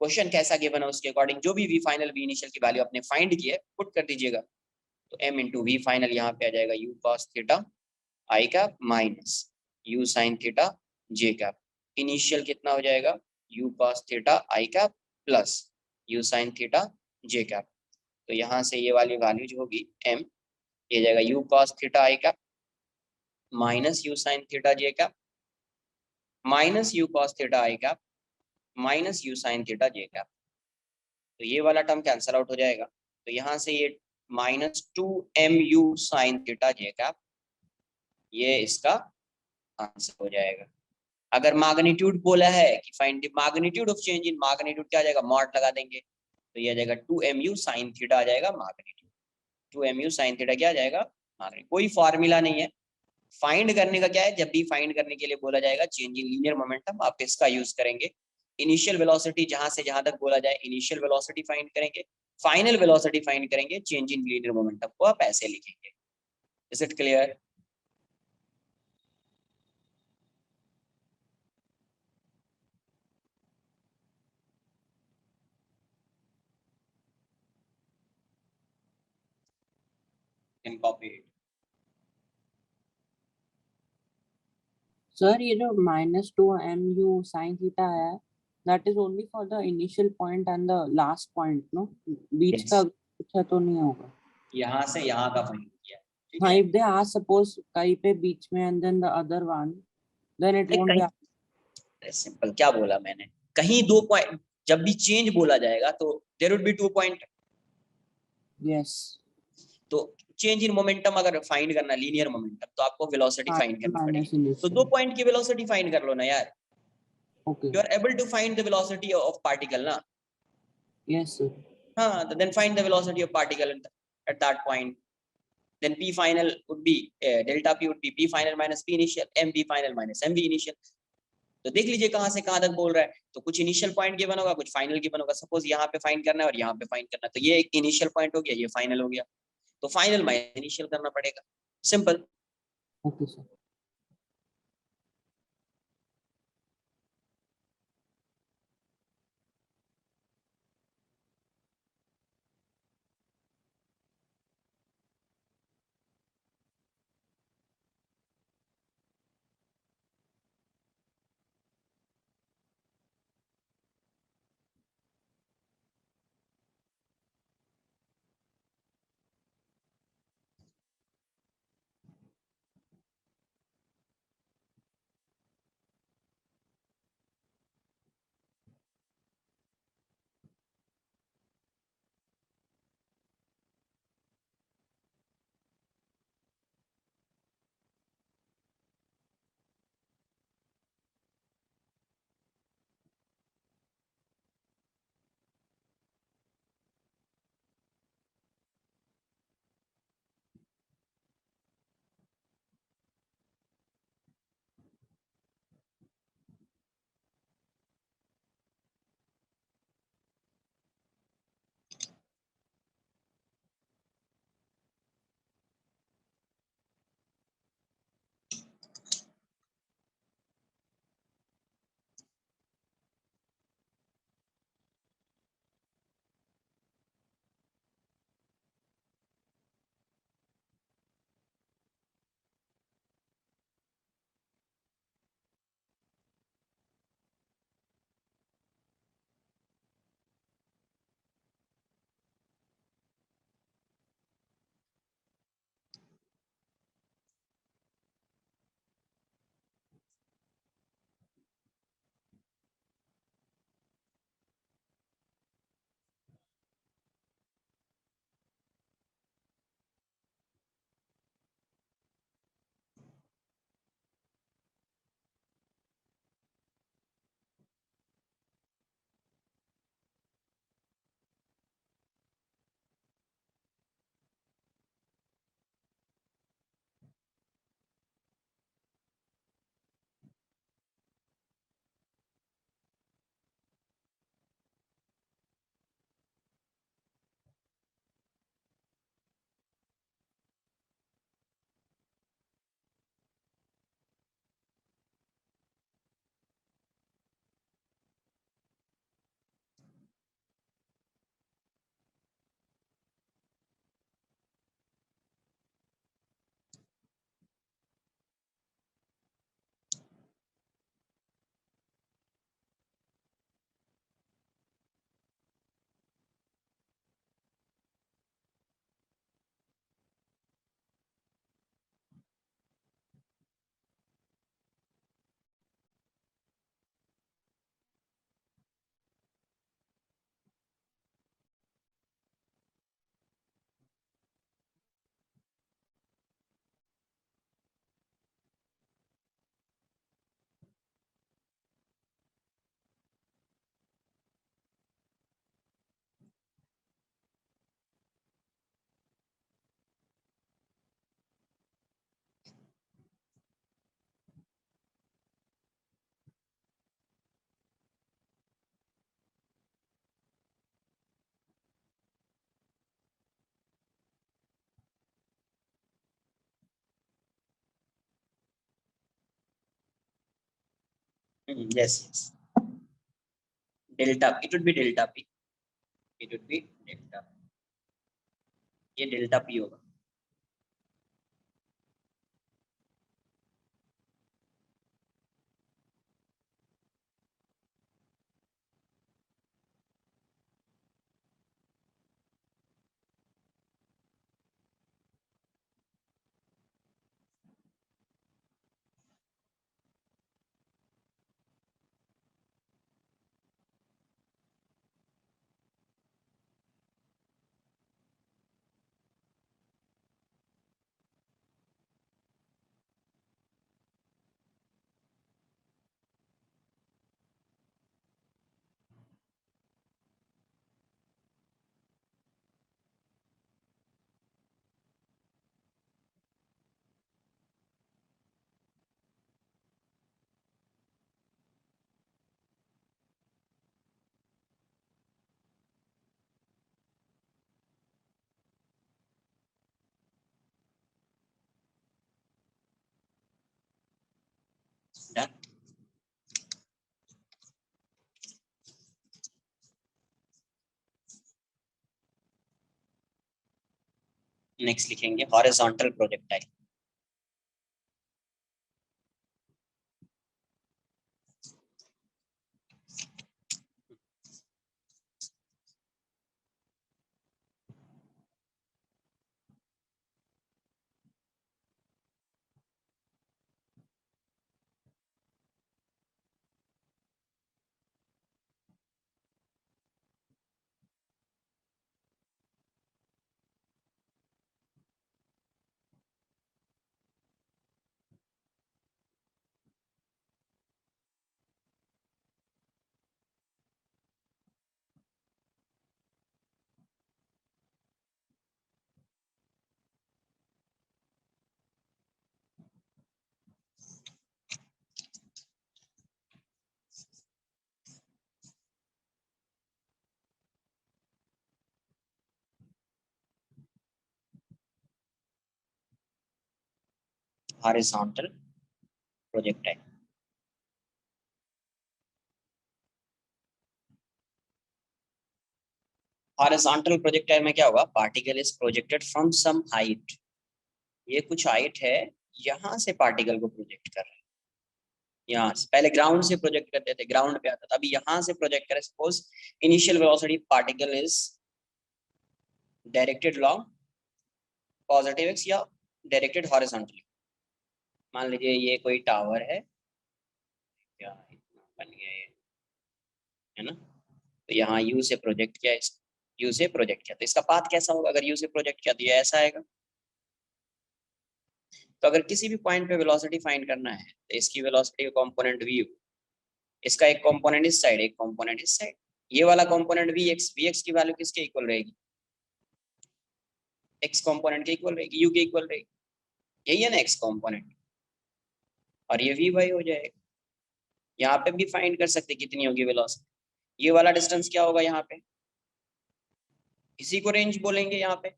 क्वेश्चन कैसा गिवन है उसके अकॉर्डिंग जो भी v फाइनल v इनिशियल की वैल्यू आपने फाइंड की है पुट कर दीजिएगा। तो m इंटू वी फाइनल यहाँ पे आ जाएगा u cos theta i cap minus u sin theta j cap. Initial कितना हो जाएगा, u cos theta i cap plus u sin theta j cap. तो यहाँ से ये वाली वैल्यू जो होगी m, ये जाएगा u cos theta i cap minus u sin theta j cap minus u cos theta i cap minus u sin theta j cap. तो ये वाला टर्म कैंसल आउट हो जाएगा, तो यहाँ से ये minus 2mu sin theta j cap, ये इसका आंसर हो जाएगा। अगर मैग्नीट्यूड बोला है कि find the magnitude of change in, magnitude क्या आ जाएगा, मॉड लगा देंगे, तो ये आ जाएगा 2mu sin थीटा आ जाएगा मैग्नीट्यूड, 2mu sin थीटा क्या आ जाएगा मैग्नीट्यूड। कोई फॉर्मूला नहीं है, फाइंड करने का क्या है, जब भी फाइंड करने के लिए बोला जाएगा चेंज इन लीनियर मोमेंटम, आप इसका यूज करेंगे। इनिशियल वेलोसिटी जहां से जहां तक बोला जाए इनिशियल वेलोसिटी फाइंड करेंगे, फाइनल वेलोसिटी फाइंड करेंगे, चेंज इन लीनियर मोमेंटम को आप ऐसे लिखेंगे। Is it clear. Can copy it. Sir ये जो -2mu sin थीटा है, that is only for the initial point and the last point, no? Beach yes, का कुछ है तो नहीं होगा। यहाँ से यहाँ का फाइंड किया, ठीक हाँ, है। if they ask suppose कहीं पे बीच में and then the other one, then it won't be. Simple क्या बोला मैंने, कहीं 2 पॉइंट जब भी चेंज बोला जाएगा तो there would be 2 point. yes तो चेंज इन मोमेंटम अगर फाइंड करना लीनियर मोमेंटम तो आपको वेलोसिटी फाइंड करनी minus पड़ेगी। तो 2 initial पॉइंट की वेलोसिटी फाइंड कर लो ना यार। okay you are able to find the velocity of particle ना। yes sir हाँ, तो then find the velocity of particle at that point. then p final would be delta p would be p final minus p initial mv final minus mv initial। तो देख लीजिए कहां से कहां तक बोल रहा है। तो कुछ इनिशियल पॉइंट गिवन होगा, कुछ फाइनल गिवन होगा। सपोज यहाँ पे फाइंड करना है और यहाँ पे फाइंड करना है, तो ये एक इनिशियल पॉइंट हो गया, ये फाइनल हो गया। तो फाइनल माइनस इनिशियल करना पड़ेगा, simple. okay sir yes yes delta it would be delta p, it would be delta, ये डेल्टा p होगा। डन। नेक्स्ट लिखेंगे horizontal projectile. Horizontal projectile. Horizontal projectile में क्या होगा, particle is projected from some height. ये कुछ हाइट है, यहां से पार्टिकल को प्रोजेक्ट कर रहे हैं। यहाँ से पहले ग्राउंड से प्रोजेक्ट करते थे, ग्राउंड पे आता था, अभी यहाँ से प्रोजेक्ट करें। Suppose initial velocity particle is directed long positive x या डायरेक्टेड हॉरिजॉन्टली। मान लीजिए ये कोई टावर है, क्या इतना बन गया ये, है ना। तो यहाँ यू से प्रोजेक्ट किया, इस यू से प्रोजेक्ट किया, तो इसका पाथ कैसा होगा, अगर यू से प्रोजेक्ट किया तो ये ऐसा आएगा। तो अगर किसी भी पॉइंट पे वेलोसिटी फाइंड करना है तो इसकी वेलोसिटी का कंपोनेंट वी, इसका एक कंपोनेंट इस साइड, एक कंपोनेंट इस साइड। ये वाला कंपोनेंट वी एक्स की वैल्यू किसके इक्वल रहेगी, एक्स कंपोनेंट के इक्वल रहेगी, यू के इक्वल रहेगी। यही है ना एक्स कंपोनेंट, और ये वी वाई हो जाएगा। यहाँ पे भी फाइंड कर सकते कितनी होगी वेलोसिटी। ये वाला डिस्टेंस क्या होगा यहाँ पे, इसी को रेंज बोलेंगे यहाँ पे।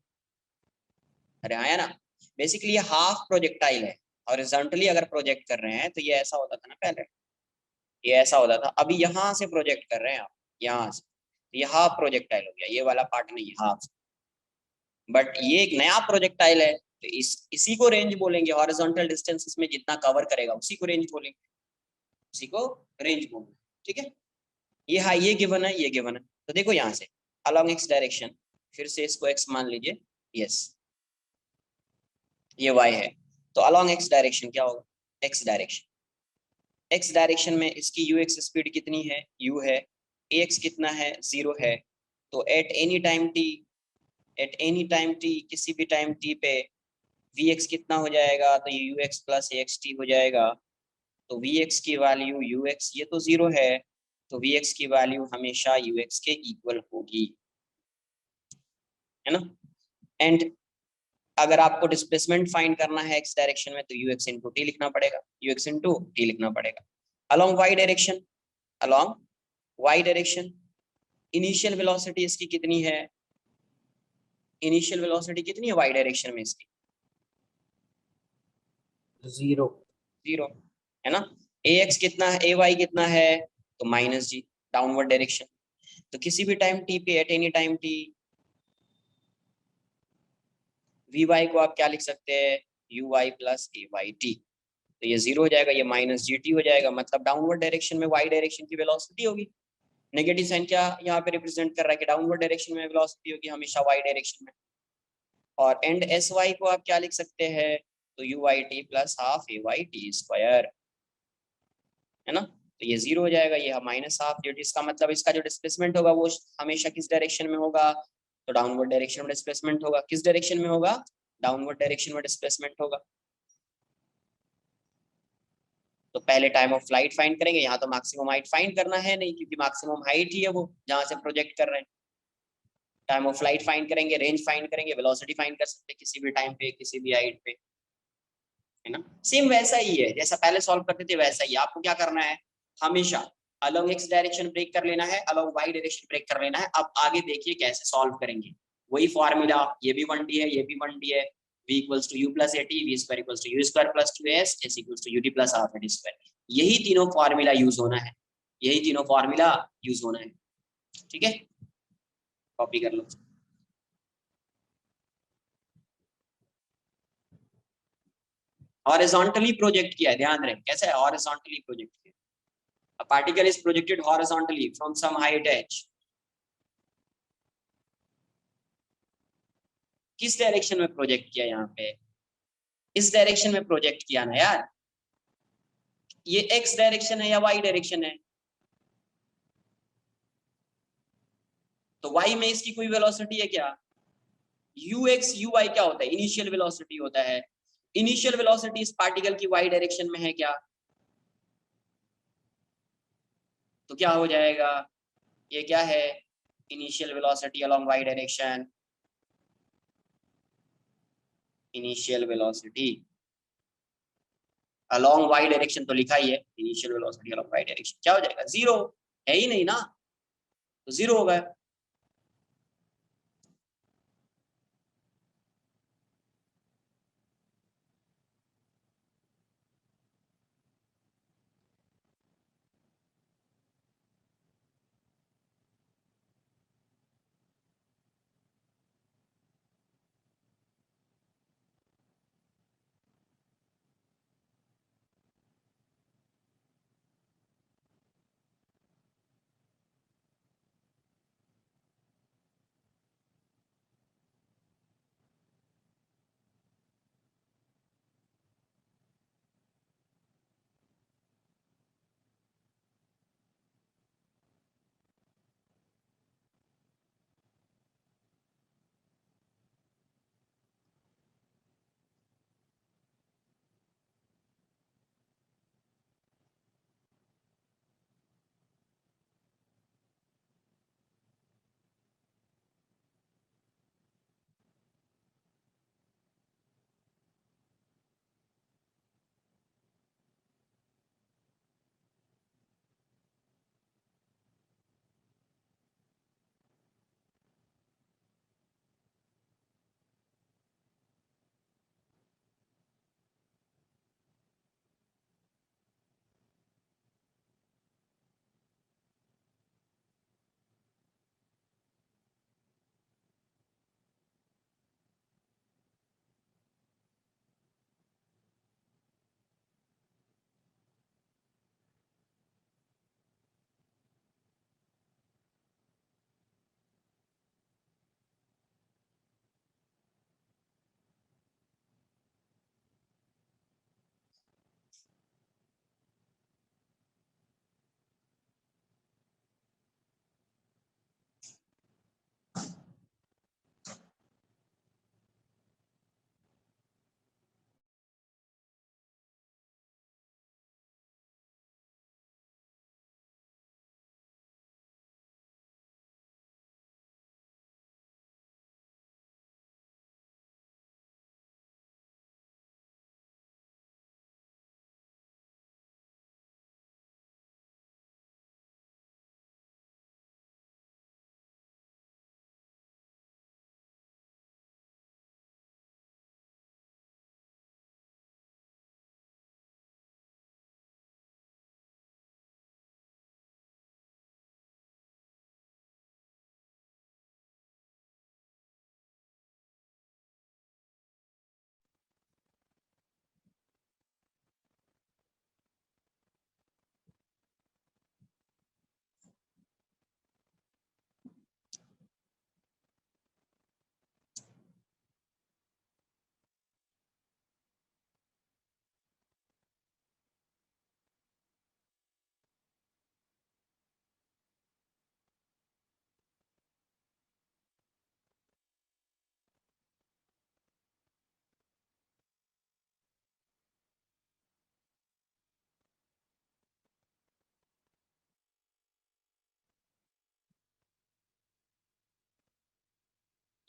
अरे आया ना, बेसिकली ये हाफ प्रोजेक्टाइल है। हॉरिजॉन्टली अगर प्रोजेक्ट कर रहे हैं तो ये ऐसा होता था ना पहले, ये ऐसा होता था। अभी यहाँ से प्रोजेक्ट कर रहे हैं आप, यहाँ से, तो ये हाफ प्रोजेक्टाइल हो गया, ये वाला पार्ट नहीं, हाफ। बट ये एक नया प्रोजेक्टाइल है, तो इसी को रेंज बोलेंगे। हॉरिजॉन्टल डिस्टेंस इसमें जितना कवर करेगा उसी को रेंज बोलेंगे, उसी को रेंज बोलेंगे। ठीक है, ये हाँ ये गिवन है, ये गिवन है। तो देखो यहाँ से अलोंग एक्स डायरेक्शन, फिर से इसको एक्स मान लीजिए, यस ये वाई है। तो अलोंग एक्स डायरेक्शन क्या होगा, एक्स डायरेक्शन, एक्स डायरेक्शन में इसकी यू एक्स स्पीड कितनी है, यू है, ए एक्स कितना है, 0 है। तो eight any time T, eight any time T, किसी भी टाइम टी पे वी एक्स कितना हो जाएगा, तो ये you x plus A x T हो जाएगा। तो वी एक्स की वैल्यू यू एक्स, ये तो 0 है, तो वी एक्स की वैल्यू हमेशा यू एक्स के इक्वल होगी, है ना। एंड अगर आपको डिस्प्लेसमेंट फाइंड करना है एक्स डायरेक्शन में, तो यू एक्स इंटू टी लिखना पड़ेगा, यू एक्स इंटू टी लिखना पड़ेगा। Along y direction, along y direction, initial velocity इसकी कितनी है, इनिशियल वेलोसिटी कितनी है वाई डायरेक्शन में इसकी, 0 0, है ना। ए एक्स कितना है, ए वाई कितना है, तो माइनस जी, डाउनवर्ड डायरेक्शन। तो किसी भी टाइम टी पे, at any time t, v y को आप क्या लिख सकते हैं, u y plus a y t. तो ये 0 हो जाएगा, ये माइनस जी टी हो जाएगा, मतलब डाउनवर्ड डायरेक्शन में वाई डायरेक्शन की वेलोसिटी होगी। नेगेटिव साइन क्या यहाँ पे रिप्रेजेंट कर रहा है कि डाउनवर्ड डायरेक्शन में वेलोसिटी होगी हमेशा वाई डायरेक्शन में। और एंड एस वाई को आप क्या लिख सकते हैं, तो u y t plus half a y t square, है ना। तो ये 0 हो जाएगा, ये माइनस हाफ जो, इसका मतलब इसका जो डिस्प्लेसमेंट होगा वो हमेशा किस डायरेक्शन में होगा, तो डाउनवर्ड डायरेक्शन में डिस्प्लेसमेंट होगा। किस डायरेक्शन में होगा, डाउनवर्ड डायरेक्शन में डिस्प्लेसमेंट होगा। तो पहले टाइम ऑफ फ्लाइट फाइंड करेंगे, यहाँ तो मैक्सिमम हाइट फाइंड करना है नहीं, क्योंकि मैक्सिमम हाइट ही है वो जहाँ से प्रोजेक्ट कर रहे हैं। टाइम ऑफ फ्लाइट फाइंड करेंगे, रेंज फाइंड करेंगे, वेलोसिटी फाइंड कर सकते हैं किसी भी टाइम पे, किसी भी हाइट पे, है ना। सेम वैसा ही है जैसा पहले सॉल्व करते थे, वैसा ही आपको क्या करना है, हमेशा अलोंग एक्स डायरेक्शन ब्रेक कर लेना है, अलोंग वाई डायरेक्शन ब्रेक कर लेना है। अब आगे देखिए कैसे सॉल्व करेंगे, वही फॉर्मूला, ये भी 1D है, ये भी 1D है। v equals to u plus a t, v square equals to u square plus 2s, s equals to u t plus half a t square. यही तीनों फॉर्मूला यूज होना है, यही तीनों फॉर्मूला यूज होना है। ठीक है, कॉपी कर लो। हॉरिजॉन्टली प्रोजेक्ट किया है, ध्यान रहे कैसे है, हॉरिजॉन्टली प्रोजेक्ट किया। A particle is projected horizontally from some height h। किस डायरेक्शन में प्रोजेक्ट किया यहाँ पे, इस डायरेक्शन में प्रोजेक्ट किया ना यार। ये x डायरेक्शन है या y डायरेक्शन है, तो y में इसकी कोई वेलोसिटी है क्या, ux uy क्या होता है, इनिशियल वेलोसिटी होता है। इनिशियल वेलोसिटी इस पार्टिकल की y डायरेक्शन में है क्या, तो क्या हो जाएगा, ये क्या है, initial velocity along y direction, initial velocity along y direction तो लिखा ही है, initial velocity along y direction क्या हो जाएगा, जीरो, है ही नहीं ना, तो जीरो होगा।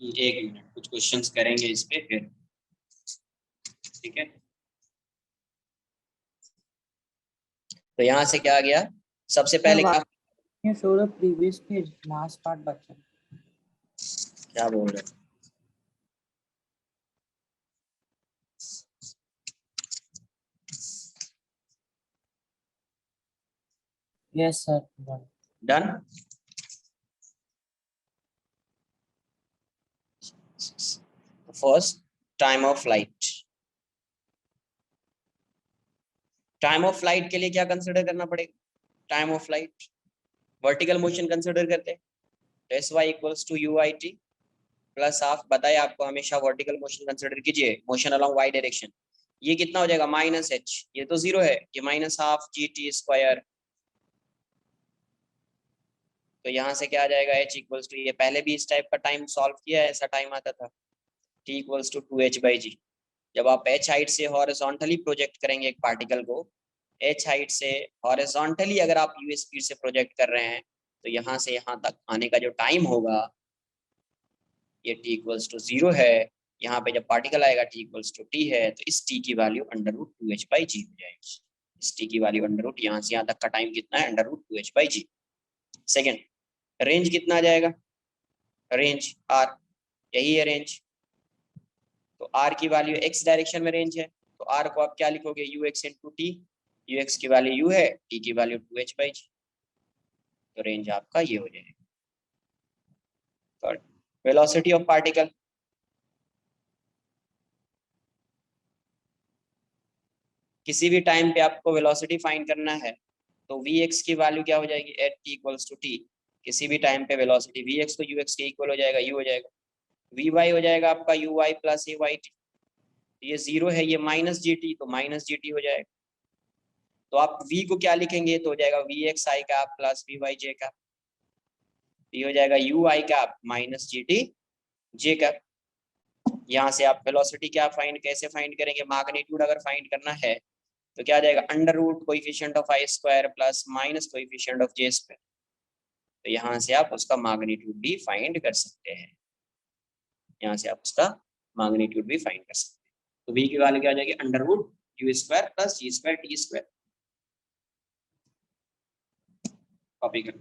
एक मिनट, कुछ क्वेश्चंस करेंगे इस पे फिर, ठीक है। तो यहाँ से क्या आ गया, सबसे पहले क्या, you show the previous page last part बच्चा। क्या बोल रहे हैं, Yes, sir. Done. Done. First, time of flight. Time of flight के लिए क्या कंसिडर करना पड़ेगा? Time of flight vertical motion consider करते हैं, तो s y equals to u i t plus half. बताइए आपको हमेशा वर्टिकल मोशन कंसिडर कीजिए, मोशन अलोंग वाई डायरेक्शन। ये कितना हो जाएगा? माइनस एच, ये तो जीरो है, ये minus half G T square. तो यहाँ से क्या आ जाएगा? एच इक्वल्स टू, ये पहले भी इस टाइप का टाइम सॉल्व किया है, ऐसा टाइम आता था, t equals to 2h by g. जब आप एच हाइट से हॉरिजॉन्टली प्रोजेक्ट करेंगे एक पार्टिकल को, एच हाइट से हॉरिजॉन्टली अगर आप यू स्पीड से प्रोजेक्ट कर रहे हैं, तो यहाँ से यहाँ तक आने का जो टाइम होगा ये t इक्वल्स टू 0 है। यहाँ पे जब पार्टिकल आएगा t इक्वल्स टू t है, तो इस t की value under root 2h by g हो जाएगी। इस t की वैल्यू अंडर रूट, यहाँ से यहाँ तक का टाइम कितना है? Under root 2h by g. Second, range कितना आ जाएगा? रेंज r, यही है रेंज। तो r की वैल्यू x डायरेक्शन में रेंज है, तो r को आप क्या लिखोगे? You x into T. You x की वैल्यू u है, t की वैल्यू 2h बाई जी, तो रेंज आपका ये हो जाएगा। Third, velocity of particle. किसी भी टाइम पे आपको वेलोसिटी फाइंड करना है, तो vx की वैल्यू क्या हो जाएगी? At t equals to t। किसी भी टाइम पे वेलोसिटी vx तो ux के इक्वल हो जाएगा, u हो जाएगा। vy हो जाएगा आपका uy प्लस ayt, ये जीरो है, ये माइनस जी टी, तो माइनस जी टी हो जाएगा। तो आप v को क्या लिखेंगे? तो हो जाएगा vx i cap plus vy j cap, ये हो जाएगा u i cap minus g t j cap. यहाँ से आप वेलोसिटी क्या फाइंड, कैसे फाइंड करेंगे? मैग्नीट्यूड अगर फाइंड करना है तो क्या आ जाएगा? Under root coefficient of i square plus minus coefficient of j square. तो यहाँ से आप उसका मैग्नीट्यूड भी फाइंड कर सकते हैं, यहाँ से आप उसका मैग्नीट्यूड भी फाइंड कर सकते हैं। तो v की वैल्यू क्या आ जाएगी? Under root u square plus g square t square. Copy कर,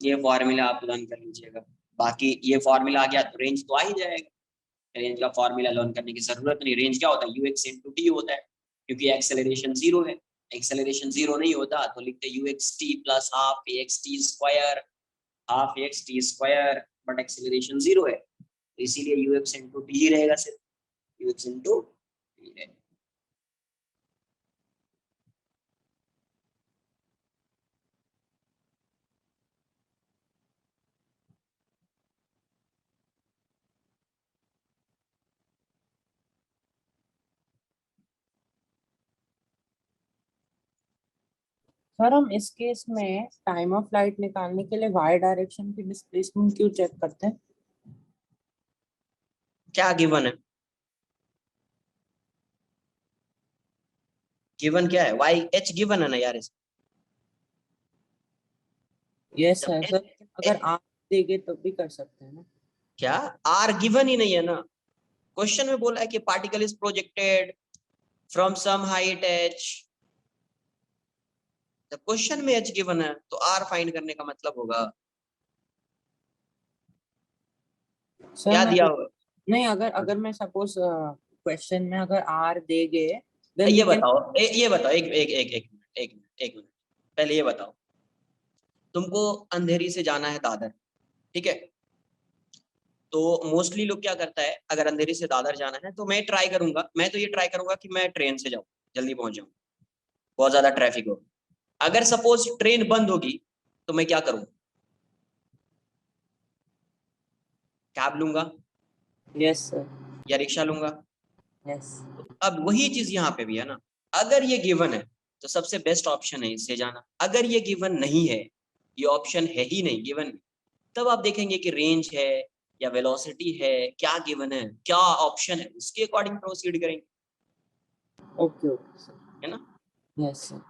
ये फॉर्मूला आप लर्न कर लीजिएगा। बाकी ये फॉर्मूला आ गया तो रेंज तो आ ही जाएगा। रेंज का फॉर्मूला लर्न करने की जरूरत नहीं। रेंज क्या होता है? यू एक्स इंटू टी होता है, क्योंकि एक्सेलरेशन जीरो है। एक्सेलरेशन जीरो नहीं होता तो लिखते you x T plus half A x T square, half A x T square, but acceleration zero है, तो इसीलिए यू एक्स इंटू टी ही रहेगा, सिर्फ यू एक्स इंटू टी रहेगा। सर हम इस केस में टाइम ऑफ फ्लाइट निकालने के लिए वाई डायरेक्शन की डिस्प्लेसमेंट क्यों चेक करते हैं? क्या गिवन है? गिवन क्या है? वाई एच गिवन है ना यार इसमें। यस जब सर, एच, सर अगर आप देंगे तब भी कर सकते हैं ना? क्या आर गिवन ही नहीं है ना? क्वेश्चन में बोला है कि particle is projected from some height h. जब क्वेश्चन में एच गिवन है तो आर फाइंड करने का मतलब होगा सर क्या मैं दिया होगा। नहीं, अगर अगर मैं सपोज क्वेश्चन में अगर आर देंगे देन वी ये कैन। बताओ, ये बताओ, एक मिनट, पहले ये बताओ, तुमको अंधेरी से जाना है दादर, ठीक है? तो मोस्टली लोग क्या करता है, अगर अंधेरी से दादर जाना है तो मैं ट्राई करूंगा, मैं तो ये ट्राई करूंगा कि मैं ट्रेन से जाऊं, जल्दी पहुंच जाऊं, बहुत ज्यादा ट्रैफिक हो। अगर सपोज ट्रेन बंद होगी तो मैं क्या करूं? कैब लूंगा यस सर। या रिक्शा लूंगा। यस। तो अब वही चीज यहाँ पे भी है ना, अगर ये गिवन है तो सबसे बेस्ट ऑप्शन है इससे जाना। अगर ये गिवन नहीं है, ये ऑप्शन है ही नहीं गिवन, तब आप देखेंगे कि रेंज है या वेलोसिटी है, क्या गिवन है, क्या ऑप्शन है, उसके अकॉर्डिंग प्रोसीड करेंगे, ओके ओके सर। है ना? Yes sir.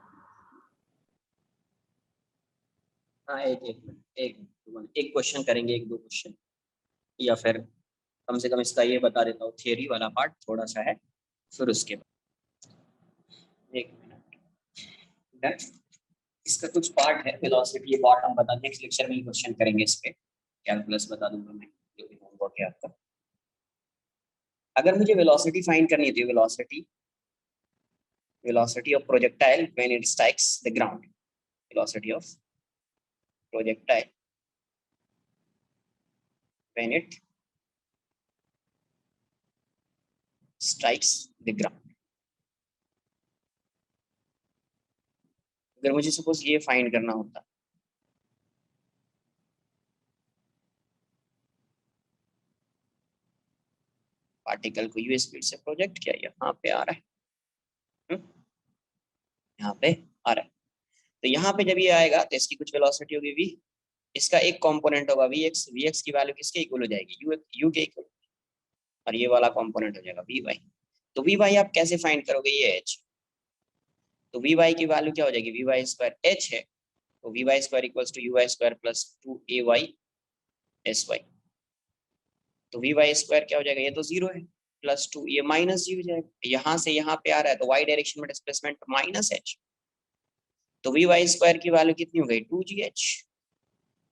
हाँ, एक क्वेश्चन करेंगे, एक दो क्वेश्चन, या फिर कम से कम इसका ये बता देता हूँ, थियरी वाला पार्ट थोड़ा सा है, फिर उसके बाद एक मिनट। इसका कुछ पार्ट है वेलोसिटी, ये पार्ट हम बता नेक्स्ट लेक्चर में ही क्वेश्चन करेंगे इस पे, कैलकुलस बता दूंगा मैं जो भी होमवर्क है आपका। अगर मुझे वेलोसिटी फाइंड करनी है तो velocity of projectile when it strikes the ground, velocity of projectile when it strikes the ground. अगर मुझे सपोज ये फाइंड करना होता, पार्टिकल को यू स्पीड से प्रोजेक्ट किया, यहाँ पे आ रहा है, यहाँ पे आ रहा है, तो यहाँ पे जब ये आएगा तो इसकी कुछ वेलोसिटी होगी v, इसका एक कंपोनेंट होगा vx, vx की वैल्यू किसके इक्वल हो जाएगी, u के इक्वल, और ये वाला कंपोनेंट हो जाएगा vy। तो vy आप कैसे फाइंड करोगे, ये h, तो vy की वैल्यू क्या हो जाएगी, vy स्क्वायर h है, तो vy square equals to uy square plus 2ay sy, तो vy स्क्वायर क्या हो जाएगा, ये तो जीरो है, प्लस 2 ये माइनस जी हो जाएगा, यहाँ से यहाँ पे आ रहा है तो y डायरेक्शन में डिस्प्लेसमेंट माइनस h, तो vy स्क्वायर की वैल्यू कितनी हो गई 2gh,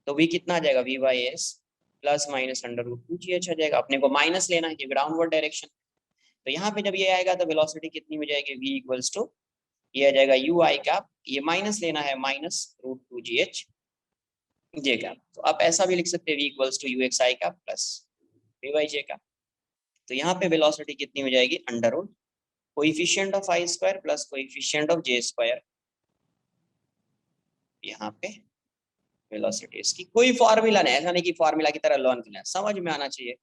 तो v कितना आ जाएगा vys plus minus under root 2gh आ जाएगा, अपने को माइनस लेना है क्योंकि डाउनवर्ड डायरेक्शन, तो यहाँ पे जब ये आएगा तो वेलोसिटी कितनी हो जाएगी, v इक्वल्स टू ये आ जाएगा यू आई कैप, ये माइनस लेना है माइनस रूट 2gh जे कैप, तो आप ऐसा भी लिख सकते हैं v equals to u x i cap plus v y j cap. तो यहाँ पे वेलोसिटी कितनी हो जाएगी, under root coefficient of i square plus coefficient of j square, यहाँ पे वेलोसिटी इसकी कोई फॉर्मूला नहीं, ऐसा नहीं कि फॉर्मूला की तरह लर्न करना है, समझ में आना चाहिए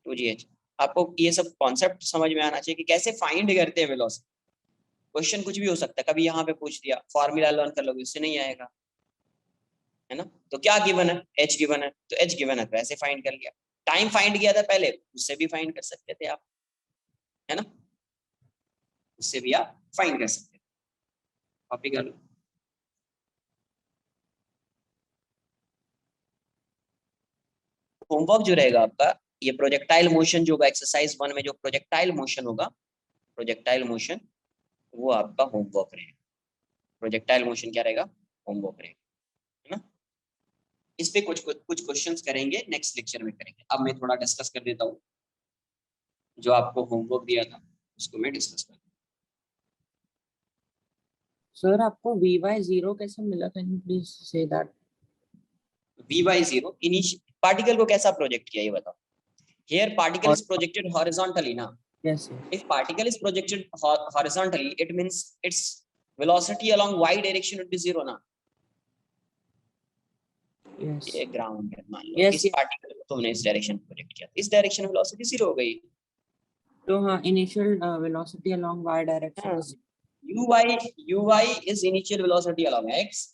2gh, आपको ये सब कॉन्सेप्ट समझ में आना चाहिए कि कैसे फाइंड करते हैं वेलोसिटी। क्वेश्चन कुछ भी हो सकता है, कभी यहाँ पे पूछ दिया फॉर्मूला लर्न कर लोगे उससे नहीं आएगा, है ना, तो क्या गिवन है, h गिवन है, तो h गिवन है तो ऐसे फाइंड कर लिया, टाइम फाइंड किया था पहले उससे भी फाइंड कर सकते थे आप, है ना, उससे भी आप फाइंड कर सकते थे, कॉपी कर लो। होमवर्क जो रहेगा आपका, ये प्रोजेक्टाइल मोशन जो होगा एक्सरसाइज 1 में, जो प्रोजेक्टाइल मोशन होगा, प्रोजेक्टाइल मोशन वो आपका होमवर्क रहेगा, प्रोजेक्टाइल मोशन क्या रहेगा, होमवर्क रहेगा, है ना। इस पे कुछ क्वेश्चंस करेंगे नेक्स्ट लेक्चर में करेंगे, अब मैं थोड़ा डिस्कस कर देता हूँ, जो आपको होमवर्क दिया था उसको मैं डिस्कस कर, सर आपको vy जीरो कैसे मिला, can you please say that. vy0 particle को कैसा प्रोजेक्ट किया ये बताओ, here particle और is projected horizontally na, कैसे, if particle is projected horizontally it means its velocity along y direction would be zero na, yes ये ग्राउंड है, मान लो यस इस पार्टिकल को तुमने इस डायरेक्शन प्रोजेक्ट किया, इस डायरेक्शन में वेलोसिटी जीरो हो गई, तो हाँ initial velocity along y direction हाँ, is uy is initial velocity along x,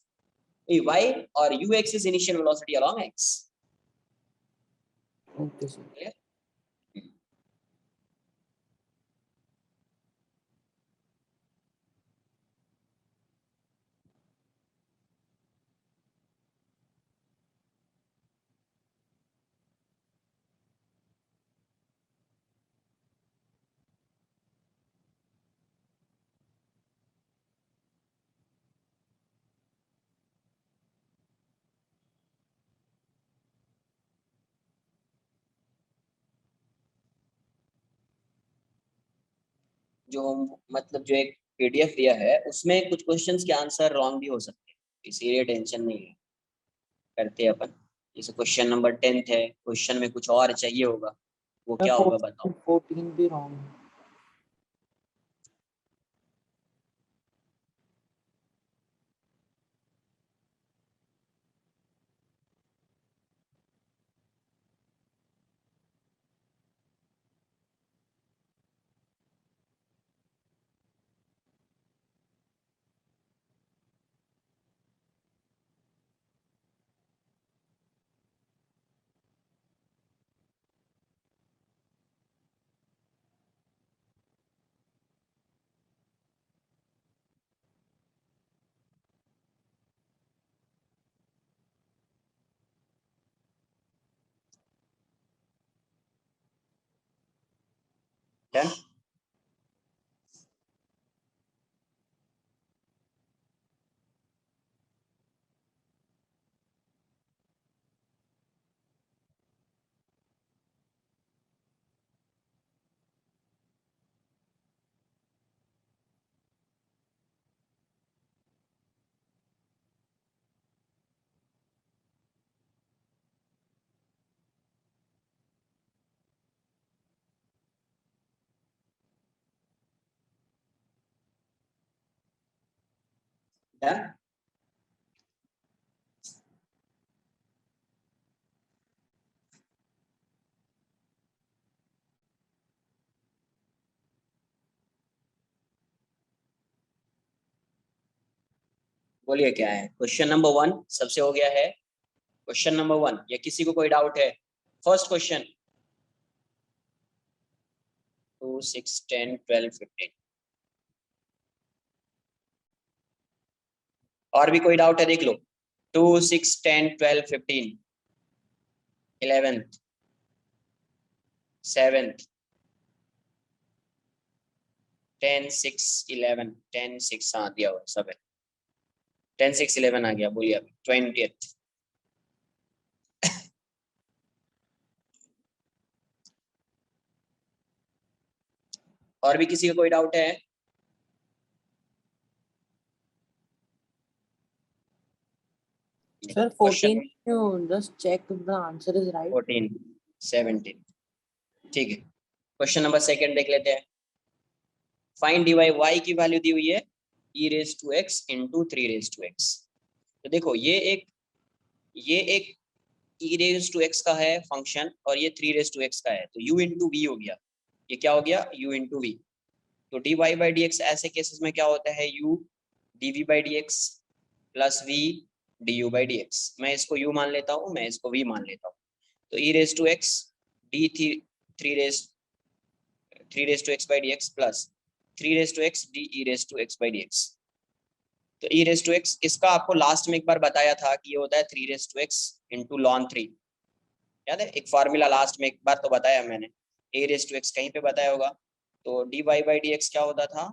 y और ux is initial velocity along x, okay sir. clear? जो मतलब जो एक पीडीएफ दिया है उसमें कुछ क्वेश्चंस के आंसर रॉन्ग भी हो सकते हैं, इसीलिए टेंशन नहीं है, करते हैं अपन, जैसे क्वेश्चन नंबर 10 है, क्वेश्चन में कुछ और चाहिए होगा, वो क्या होगा बताओ, 14 भी रॉन्ग है। डन। Done? बोलिए क्या है क्वेश्चन नंबर 1 सबसे हो गया है। क्वेश्चन नंबर 1 या किसी को कोई डाउट है? फर्स्ट क्वेश्चन 2 6 10 12 15 और भी कोई डाउट है देख लो। 2 6 10 12 15 11th 7th 10 6 11 10 6 हाँ दिया हुआ सब है। 10 6 11 आ गया बोलिए अभी 20th। और भी किसी का कोई डाउट है? Sir, question 14, you just check if the answer is right. 14 17 ठीक है। क्वेश्चन नंबर सेकंड देख लेते हैं। फाइंड dy y की वैल्यू दी हुई है e raise to x into 3 raise to x। तो देखो ये एक e रेज टू x का है फंक्शन और ये 3 रेज टू x का है, तो u इंटू वी हो गया। ये क्या हो गया? u into v. तो dy बाई डी एक्स ऐसे केसेस में क्या होता है? u dv by D x plus v du by D x. मैं इसको u मान लेता हूँ, मैं इसको v मान लेता हूँ। तो e raise to x d 3 raise to x by D x plus 3 raise to x d e raise to x by D x. तो e रेज टू x इसका आपको लास्ट में एक बार बताया था कि ये होता है 3 raise to x into ln 3। याद है एक फार्मूला लास्ट में एक बार तो बताया मैंने। a रेज टू x कहीं पे बताया होगा। तो dy बाई डी एक्स क्या होता था?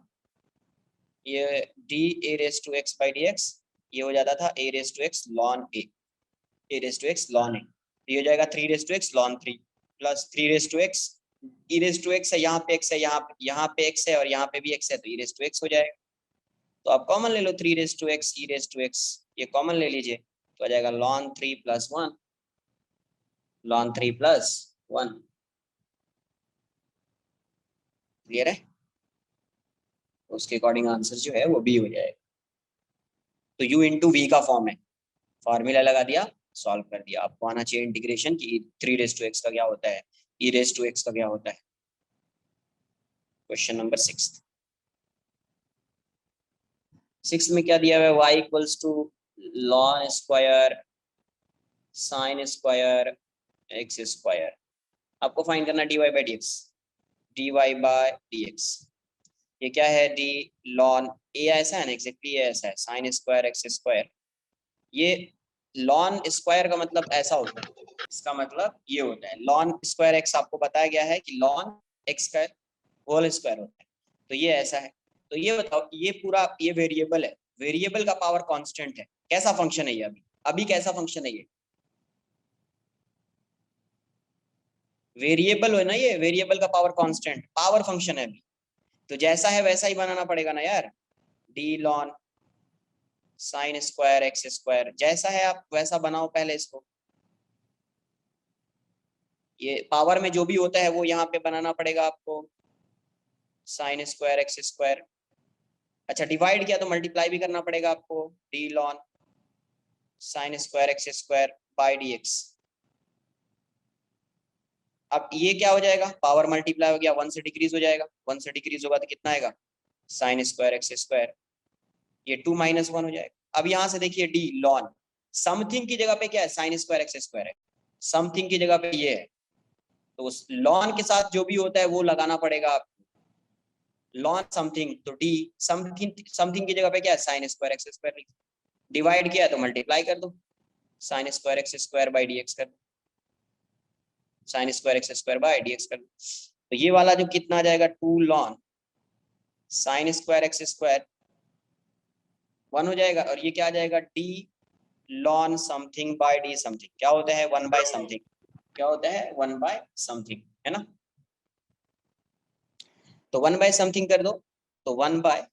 ये d a raise to x by D x ये हो जाता था a raise to x ln a raise to x ln a। ये हो जाएगा 3 raise to x ln 3 plus 3 raise to x e raise to x है, यहाँ पे x है, यहाँ पे x है और यहाँ पे भी x है, तो e रेज टू x हो जाएगा। तो आप कॉमन ले लो 3 raise to x e raise to x, ये कॉमन ले लीजिए तो आ जाएगा ln 3 plus 1 ln 3 plus 1। Clear है? उसके अकॉर्डिंग आंसर जो है वो बी हो जाएगा। तो u इंटू वी का फॉर्म है, फॉर्मूला लगा दिया, सॉल्व कर दिया। आपको आना चाहिए इंटीग्रेशन की 3 रेज टू x का क्या होता है, e रेज टू x का क्या होता है। क्वेश्चन नंबर 6 में क्या दिया हुआ है? y equals to ln square sine square x square. आपको फाइंड करना dy by D x, dy by D x. ये क्या है? डी लॉन ए ऐसा है ना, एग्जैक्टली ऐसा है, साइन स्क्वायर एक्स स्क्वायर। ये लॉन स्क्वायर का मतलब ऐसा होता है, इसका मतलब ये होता है लॉन स्क्वायर एक्स। आपको बताया गया है कि लॉन एक्स का होल स्क्वायर होता है, तो ये ऐसा है। तो ये बताओ, ये पूरा ये वेरिएबल है, वेरिएबल का पावर कांस्टेंट है, कैसा फंक्शन है ये? अभी कैसा फंक्शन है ये? वेरिएबल हो ना, ये वेरिएबल का पावर कांस्टेंट पावर फंक्शन है अभी। तो जैसा है वैसा ही बनाना पड़ेगा ना यार। D lawn sine square x square, जैसा है आप वैसा बनाओ पहले इसको। ये पावर में जो भी होता है वो यहाँ पे बनाना पड़ेगा आपको, साइन स्क्वायर एक्स स्क्वायर। अच्छा डिवाइड किया तो मल्टीप्लाई भी करना पड़ेगा आपको, D lawn sine square x square by D x. अब ये क्या हो जाएगा? पावर मल्टीप्लाई हो गया, 1 से डिक्रीज हो जाएगा, 1 से डिक्रीज होगा तो कितना आएगा? Sign square x square. ये 2 माइनस 1 हो जाएगा। अब यहाँ से देखिए डी लॉन समथिंग की जगह पे क्या है? साइन स्क्वायर एक्स स्क्वायर है, समथिंग की जगह पे ये है, तो उस लॉन के साथ जो भी होता है वो लगाना पड़ेगा आपको। लॉन समथिंग, तो डी समथिंग की जगह पे क्या है? Sign square x square. Divide किया तो मल्टीप्लाई कर दो, sign square x square by D x कर दो, sign square x square by D x कर दो। तो ये वाला जो कितना आ जाएगा? 2 lawn sine square x square 1 हो जाएगा, और ये क्या आ जाएगा? D lawn something bye D something. क्या होता है? 1 बाय समथिंग। क्या होता है? 1 बाय समथिंग, है ना। तो 1 बाय समथिंग कर दो, तो 1 by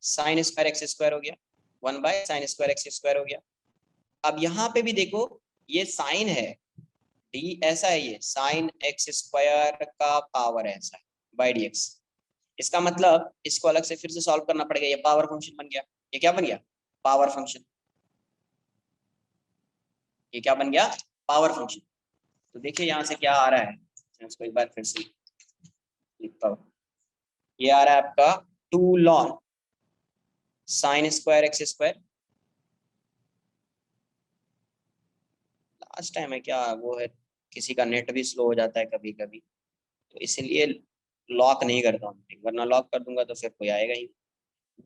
sine square x square हो गया, 1 by sine square x square हो गया। अब यहाँ पे भी देखो, ये साइन है, डी ऐसा है, ये साइन एक्स स्क्वायर का पावर ऐसा है बाई डी एक्स। इसका मतलब इसको अलग से फिर से सॉल्व करना पड़ेगा, ये पावर फंक्शन बन गया। ये क्या बन गया? Power function. ये क्या बन गया? Power function. तो देखिए यहाँ से क्या आ रहा है, मैं इसको एक बार फिर से लिखता हूँ। ये आ रहा है आपका 2 ln sin square x square. Last time है क्या वो है, किसी का नेट भी स्लो हो जाता है कभी कभी, तो इसलिए लॉक नहीं करता हूँ, वरना लॉक कर दूंगा तो फिर कोई आएगा ही।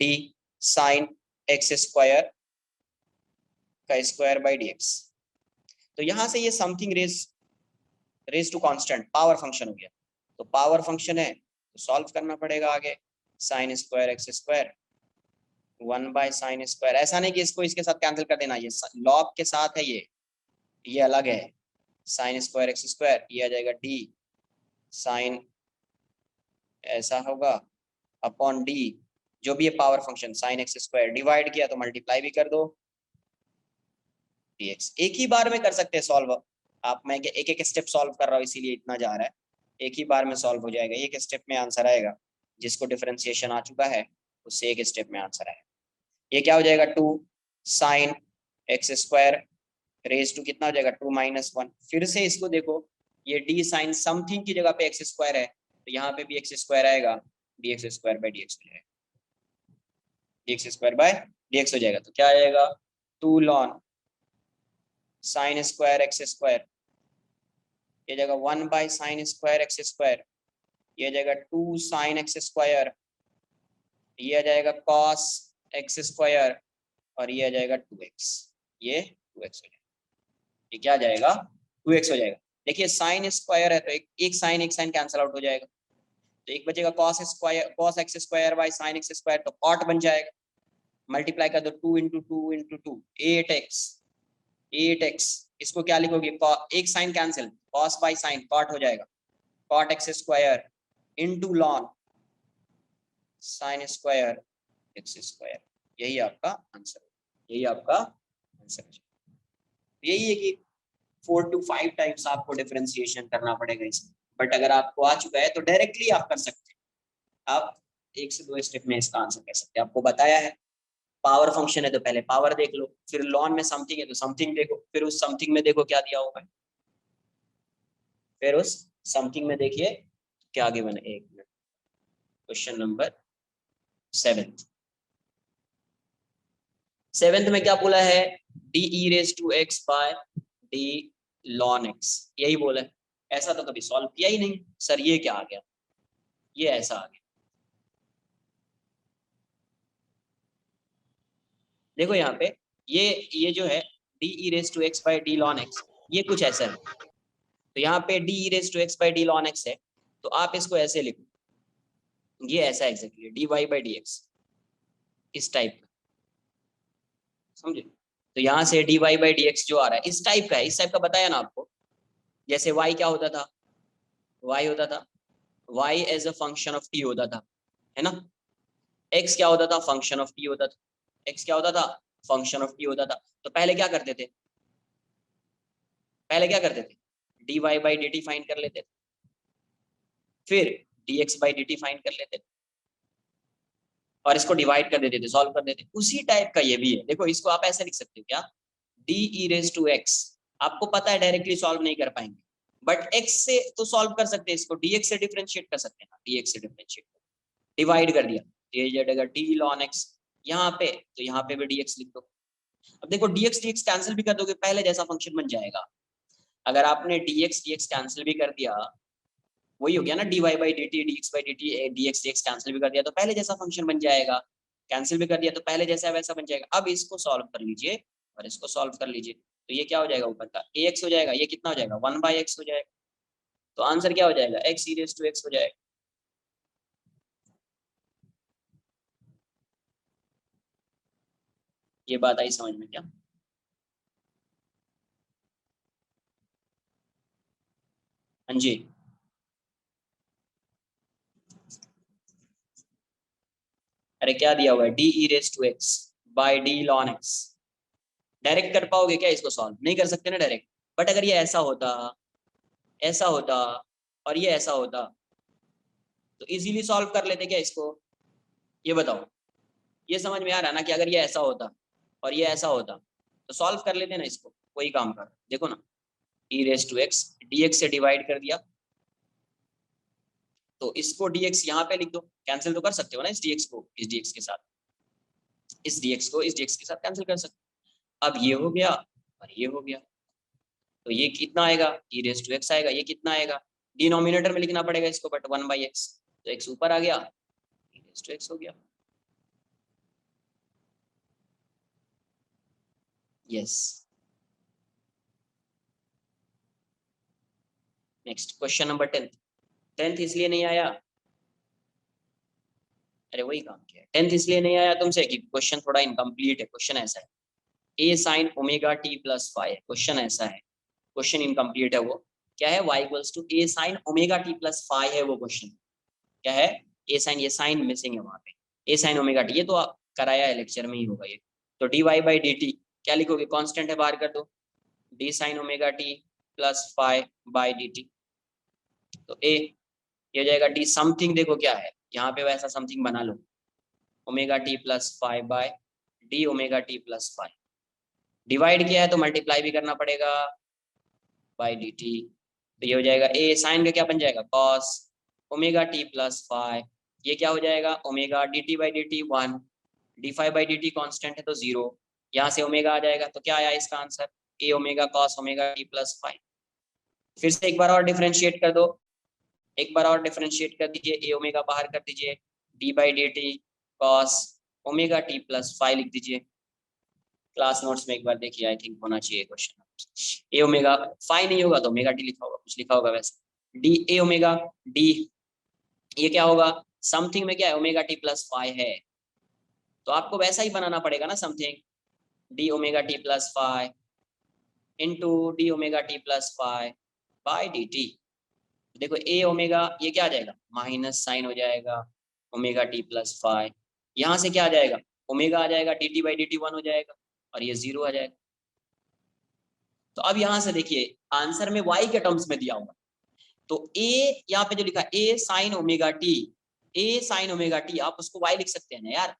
डी साइन एक्स स्क्वायर का स्क्वायर बाई डी एक्स। तो यहाँ से ये something raise to constant power function हो गया। तो पावर फंक्शन है तो सॉल्व करना पड़ेगा आगे। Sign square x square 1 by sine square, ऐसा नहीं कि इसको इसके साथ कैंसिल कर देना, ये लॉग के साथ है, ये अलग है। साइन स्क्वायर एक्स स्क्वायर ये आ जाएगा डी साइन, ऐसा होगा अपॉन डी, जो भी है power function sine x square, divide किया तो मल्टीप्लाई भी कर दो dx। एक ही बार में कर सकते हैं सॉल्व आप, मैं एक एक स्टेप सॉल्व कर रहा हूँ इसीलिए इतना जा रहा है, एक ही बार में सॉल्व हो जाएगा, एक स्टेप में आंसर आएगा। जिसको डिफरेंशिएशन आ चुका है उससे एक स्टेप में आंसर आएगा। ये क्या हो जाएगा 2 sine x square raise to कितना हो जाएगा 2 माइनस 1। फिर से इसको देखो, ये डी साइन समथिंग की जगह पे एक्स स्क्वायर है तो यहाँ पे भी एक्स स्क्वायर आएगा, D x square by D x हो जाएगा, D x square by D x हो जाएगा। तो क्या आएगा 2 ln sign square x square, ये जाएगा 1 by sine square x square, ये जाएगा 2 साइन एक्स स्क्वायर, ये आ जाएगा कॉस एक्स स्क्वायर, और ये आ जाएगा 2x, ये 2x हो जाएगा। ये क्या आ जाएगा 2x हो जाएगा। देखिए साइन स्क्वायर है तो एक साइन कैंसिल आउट हो जाएगा, तो एक बचेगा cos square cos x square by sine x square, तो कॉट बन जाएगा। मल्टीप्लाई कर दो 2 इंटू 2 इंटू 2 8x, इसको क्या लिखोगे, एक sine cancel, cos by sine cot हो जाएगा, cot x square into ln sine square x square. यही आपका आंसर है, यही आपका आंसर है। यही है कि 4 to 5 टाइम्स आपको डिफरेंशिएशन करना पड़ेगा इसमें, बट अगर आपको आ चुका है तो डायरेक्टली आप कर सकते हैं। आप 1 से 2 स्टेप में इसका आंसर कर सकते हैं। आपको बताया है पावर फंक्शन है तो पहले पावर देख लो, फिर लॉन में समथिंग है तो समथिंग देखो, फिर उस समथिंग में देखो क्या दिया होगा, फिर उस समथिंग में देखिए क्या आगे बने। एक मिनट, क्वेश्चन नंबर 7th में क्या बोला है, d e raise to x by d ln x, यही बोला है। ऐसा तो कभी सॉल्व किया ही नहीं सर, ये क्या आ गया, ये ऐसा आ गया। देखो यहाँ पे ये जो है d e raise to x by d ln x, ये कुछ ऐसा है। तो यहाँ पे d e raise to x by d ln x है, तो आप इसको ऐसे लिखो, ये ऐसा exactly d Y by D x, इस टाइप का, समझे। तो यहाँ से डी वाई बाई डी एक्स जो आ रहा है इस टाइप का है, इस टाइप का बताया ना आपको। जैसे y क्या होता था, y होता था y as a function of t होता था, है ना। x क्या होता था, फंक्शन ऑफ t होता था, x क्या होता था, फंक्शन ऑफ t होता था। तो पहले क्या करते थे, पहले क्या करते थे, dy बाई dt फाइंड कर लेते थे, फिर dx बाई dt फाइंड कर लेते थे, और इसको डिवाइड कर देते थे, सॉल्व कर देते थे। उसी टाइप का ये भी है। देखो इसको आप ऐसे लिख सकते हो क्या, d e raise to x, आपको पता है डायरेक्टली सॉल्व नहीं कर पाएंगे, बट x से तो सॉल्व कर सकते हैं, इसको dx से डिफरेंशिएट कर सकते हैं ना, dx से डिफरेंशिएट डिवाइड कर दिया, ये जाएगा डी लॉन एक्स, यहाँ पे तो यहाँ पे भी dx लिख दो। अब देखो dx dx कैंसिल भी कर दोगे पहले जैसा फंक्शन बन जाएगा। अगर आपने dx dx कैंसिल भी कर दिया, वही हो गया ना, dy by dt dx by dt dx dx cancel भी कर दिया तो पहले जैसा फंक्शन बन जाएगा, कैंसिल भी कर दिया तो पहले जैसा वैसा बन जाएगा। अब इसको सॉल्व कर लीजिए और इसको सॉल्व कर लीजिए, तो ये क्या हो जाएगा, ऊपर का ax हो जाएगा, ये कितना हो जाएगा 1 बाई x हो जाएगा। तो आंसर क्या हो जाएगा, x e raise to x हो जाएगा। ये बात आई समझ में क्या? हाँ जी, अरे क्या दिया हुआ है, d e raise to x by d ln x। Direct कर पाओगे क्या इसको, सॉल्व नहीं कर सकते ना डायरेक्ट, बट अगर ये ऐसा होता, ऐसा होता और ये ऐसा होता तो इजीली सॉल्व कर लेते क्या इसको, ये बताओ। ये समझ में आ रहा है ना कि अगर ये ऐसा होता और ये ऐसा होता, तो सॉल्व कर लेते ना इसको, कोई काम कर, देखो ना e raise to x dx से डिवाइड कर दिया, तो इसको dx यहाँ पे लिख दो, कैंसिल तो कर सकते हो ना इस dx को इस dx के साथ, इस dx को इस dx के साथ कैंसिल कर सकते हो। अब ये हो गया और ये हो गया, तो ये कितना आएगा e रेस टू x आएगा, ये कितना आएगा, डिनोमिनेटर में लिखना पड़ेगा इसको, बट 1/x, तो x ऊपर आ गया, e रेस टू x हो गया। Yes, next question number 10th इसलिए नहीं आया, अरे वही काम किया, 10th इसलिए नहीं आया तुमसे कि क्वेश्चन थोड़ा इनकम्प्लीट है। क्वेश्चन ऐसा है, a sin omega t plus five, question ऐसा है, क्वेश्चन इनकम्प्लीट है। वो क्या है, y equals to a sin omega t plus five है वो क्वेश्चन, क्या है, a sin, ये साइन मिसिंग है वहां पे, a sin ओमेगा t, ये तो कराया है लेक्चर में ही होगा ये। तो dy बाई dt क्या लिखोगे, कांस्टेंट है बाहर कर दो, d sin omega t plus five by dt, तो a ये हो जाएगा d समथिंग, देखो क्या है यहाँ पे वैसा समथिंग बना लो, omega t plus five by d omega t plus five, divide किया है तो मल्टीप्लाई भी करना पड़ेगा बाय डी टी, तो ये हो जाएगा ए साइन का क्या बन जाएगा cos omega t plus five, ये क्या हो जाएगा omega D T by D T one, D five by D T constant है तो जीरो, यहाँ से ओमेगा आ जाएगा, तो क्या आया इसका answer, a omega cos omega t plus five. फिर से एक बार और डिफरेंशिएट कर दो, एक बार और डिफरेंशिएट कर दीजिए, ए ओमेगा बाहर कर दीजिए, D by D T cos omega t plus five लिख दीजिए, क्लास नोट्स में एक बार देखिए, आई थिंक होना चाहिए क्वेश्चन, ए ओमेगा फाइव नहीं होगा तो ओमेगा टी लिखा होगा, कुछ लिखा होगा वैसे, डी ए ओमेगा डी, ये क्या होगा, समथिंग में क्या है ओमेगा टी प्लस फाइव है, तो आपको वैसा ही बनाना पड़ेगा ना, something D omega t plus five into D omega t plus five by D T, देखो ए ओमेगा ये क्या आ जाएगा माइनस साइन हो जाएगा ओमेगा टी प्लस फाइव, यहाँ से क्या आ जाएगा ओमेगा आ जाएगा, D T by D T one हो जाएगा और ये जीरो आ जाएगा। तो अब यहाँ से देखिए आंसर में y के टर्म्स में दिया होगा, तो a यहाँ पे जो लिखा a sign omega T, a sign omega T आप उसको y लिख सकते हैं ना यार,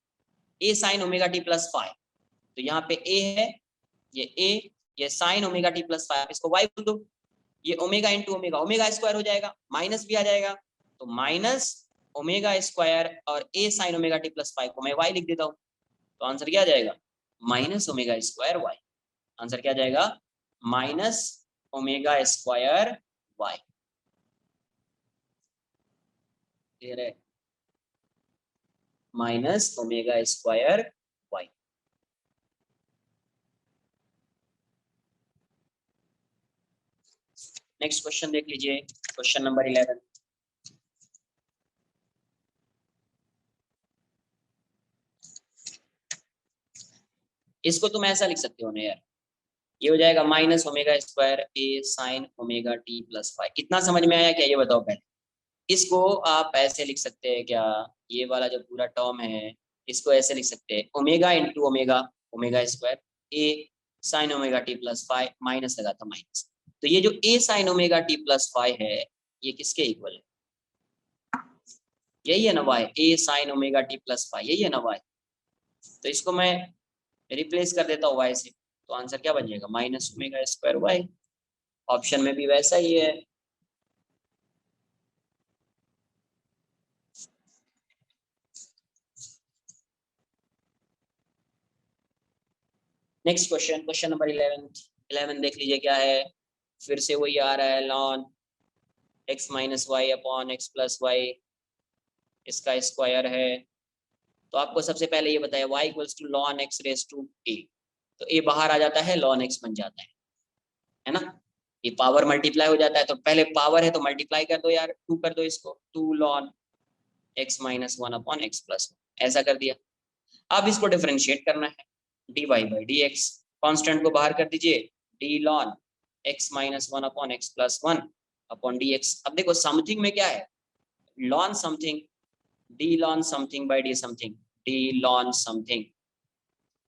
a sign omega t plus five, तो यहाँ पे a है, ये a, ये sign omega t plus five, इसको y बोल दो, ये omega into omega, omega square हो जाएगा, माइनस भी आ जाएगा, तो माइनस ओमेगा स्क्वायर और a sign omega t plus five को मैं y लिख देता हूँ, तो आंसर क्या आ जाएगा minus omega square y, answer क्या आ जाएगा minus omega square y, clear है, minus omega square y. Next question देख लीजिए, क्वेश्चन नंबर 11, इसको तुम ऐसा लिख सकते हो ना यार, ये हो जाएगा minus omega square a sine omega t plus five, इतना समझ में आया क्या ये बताओ पहले, इसको आप ऐसे लिख सकते हैं क्या, ये वाला जो पूरा टर्म है इसको ऐसे लिख सकते हैं omega into omega, omega square a sine omega t plus five, minus लगा था माइनस, तो ये जो a sine omega t plus five है ये किसके इक्वल है, यही है ना y, a sine omega t plus five यही है ना वाई, तो इसको मैं रिप्लेस कर देता हूँ वाई से, तो आंसर क्या बन जाएगा minus omega square y, option में भी वैसा ही है। नेक्स्ट क्वेश्चन, क्वेश्चन नंबर 11 देख लीजिए क्या है, फिर से वही आ रहा है ln x minus y upon x plus y, इसका स्क्वायर है, तो आपको सबसे पहले ये बताया y equals to ln x raise to a, तो a बाहर आ जाता है लॉन x बन जाता है ना, ये पावर मल्टीप्लाई हो जाता है, तो पहले पावर है तो मल्टीप्लाई कर दो यार, 2 कर दो इसको, 2 lawn x minus one upon x plus, ऐसा कर दिया। अब इसको डिफरेंशिएट करना है, dy by D x, constant को बाहर कर दीजिए, D ln x minus one upon x plus one upon D x, अब देखो समथिंग में क्या है lawn something, D lawn something by d something, D lawn something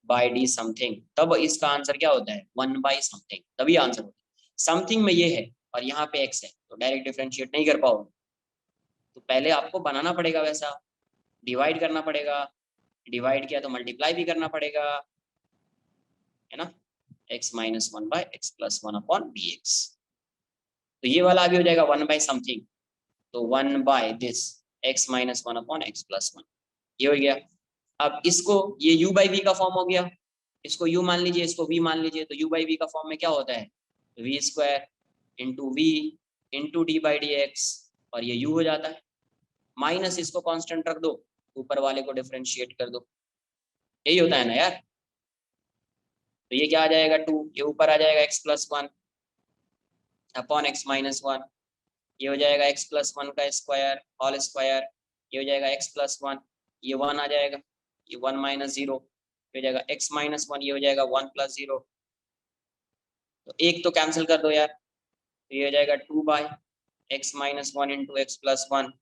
by d something, तब इसका आंसर क्या होता है 1 बाई समथिंग, तभी आंसर होता है, समथिंग में ये है और यहाँ पे x है, तो डायरेक्ट डिफरेंशिएट नहीं कर पाओगे, तो पहले आपको बनाना पड़ेगा वैसा, डिवाइड करना पड़ेगा, डिवाइड किया तो मल्टीप्लाई भी करना पड़ेगा, है ना, x minus 1 by x plus 1 upon b x. तो ये वाला भी हो जाएगा 1 बाय समथिंग, तो 1 by this x minus 1 upon x plus 1, ये हो गया। अब इसको ये u बाई वी का फॉर्म हो गया, इसको u मान लीजिए, इसको v मान लीजिए, तो u बाई वी का फॉर्म में क्या होता है, v square into v into d by D x, और ये u हो जाता है, माइनस इसको कांस्टेंट रख दो, ऊपर वाले को डिफरेंशिएट कर दो, यही होता है ना यार। तो ये क्या आ जाएगा 2, ये ऊपर आ जाएगा x plus 1 upon x minus 1, ये हो जाएगा x प्लस 1 का स्क्वायर होल स्क्वायर, ये हो जाएगा x प्लस 1, ये 1 आ जाएगा, ये 1 माइनस 0 हो जाएगा x माइनस 1, ये हो जाएगा 1 प्लस 0, तो एक तो कैंसिल कर दो यार, तो ये हो जाएगा 2 by x minus 1 into x plus 1,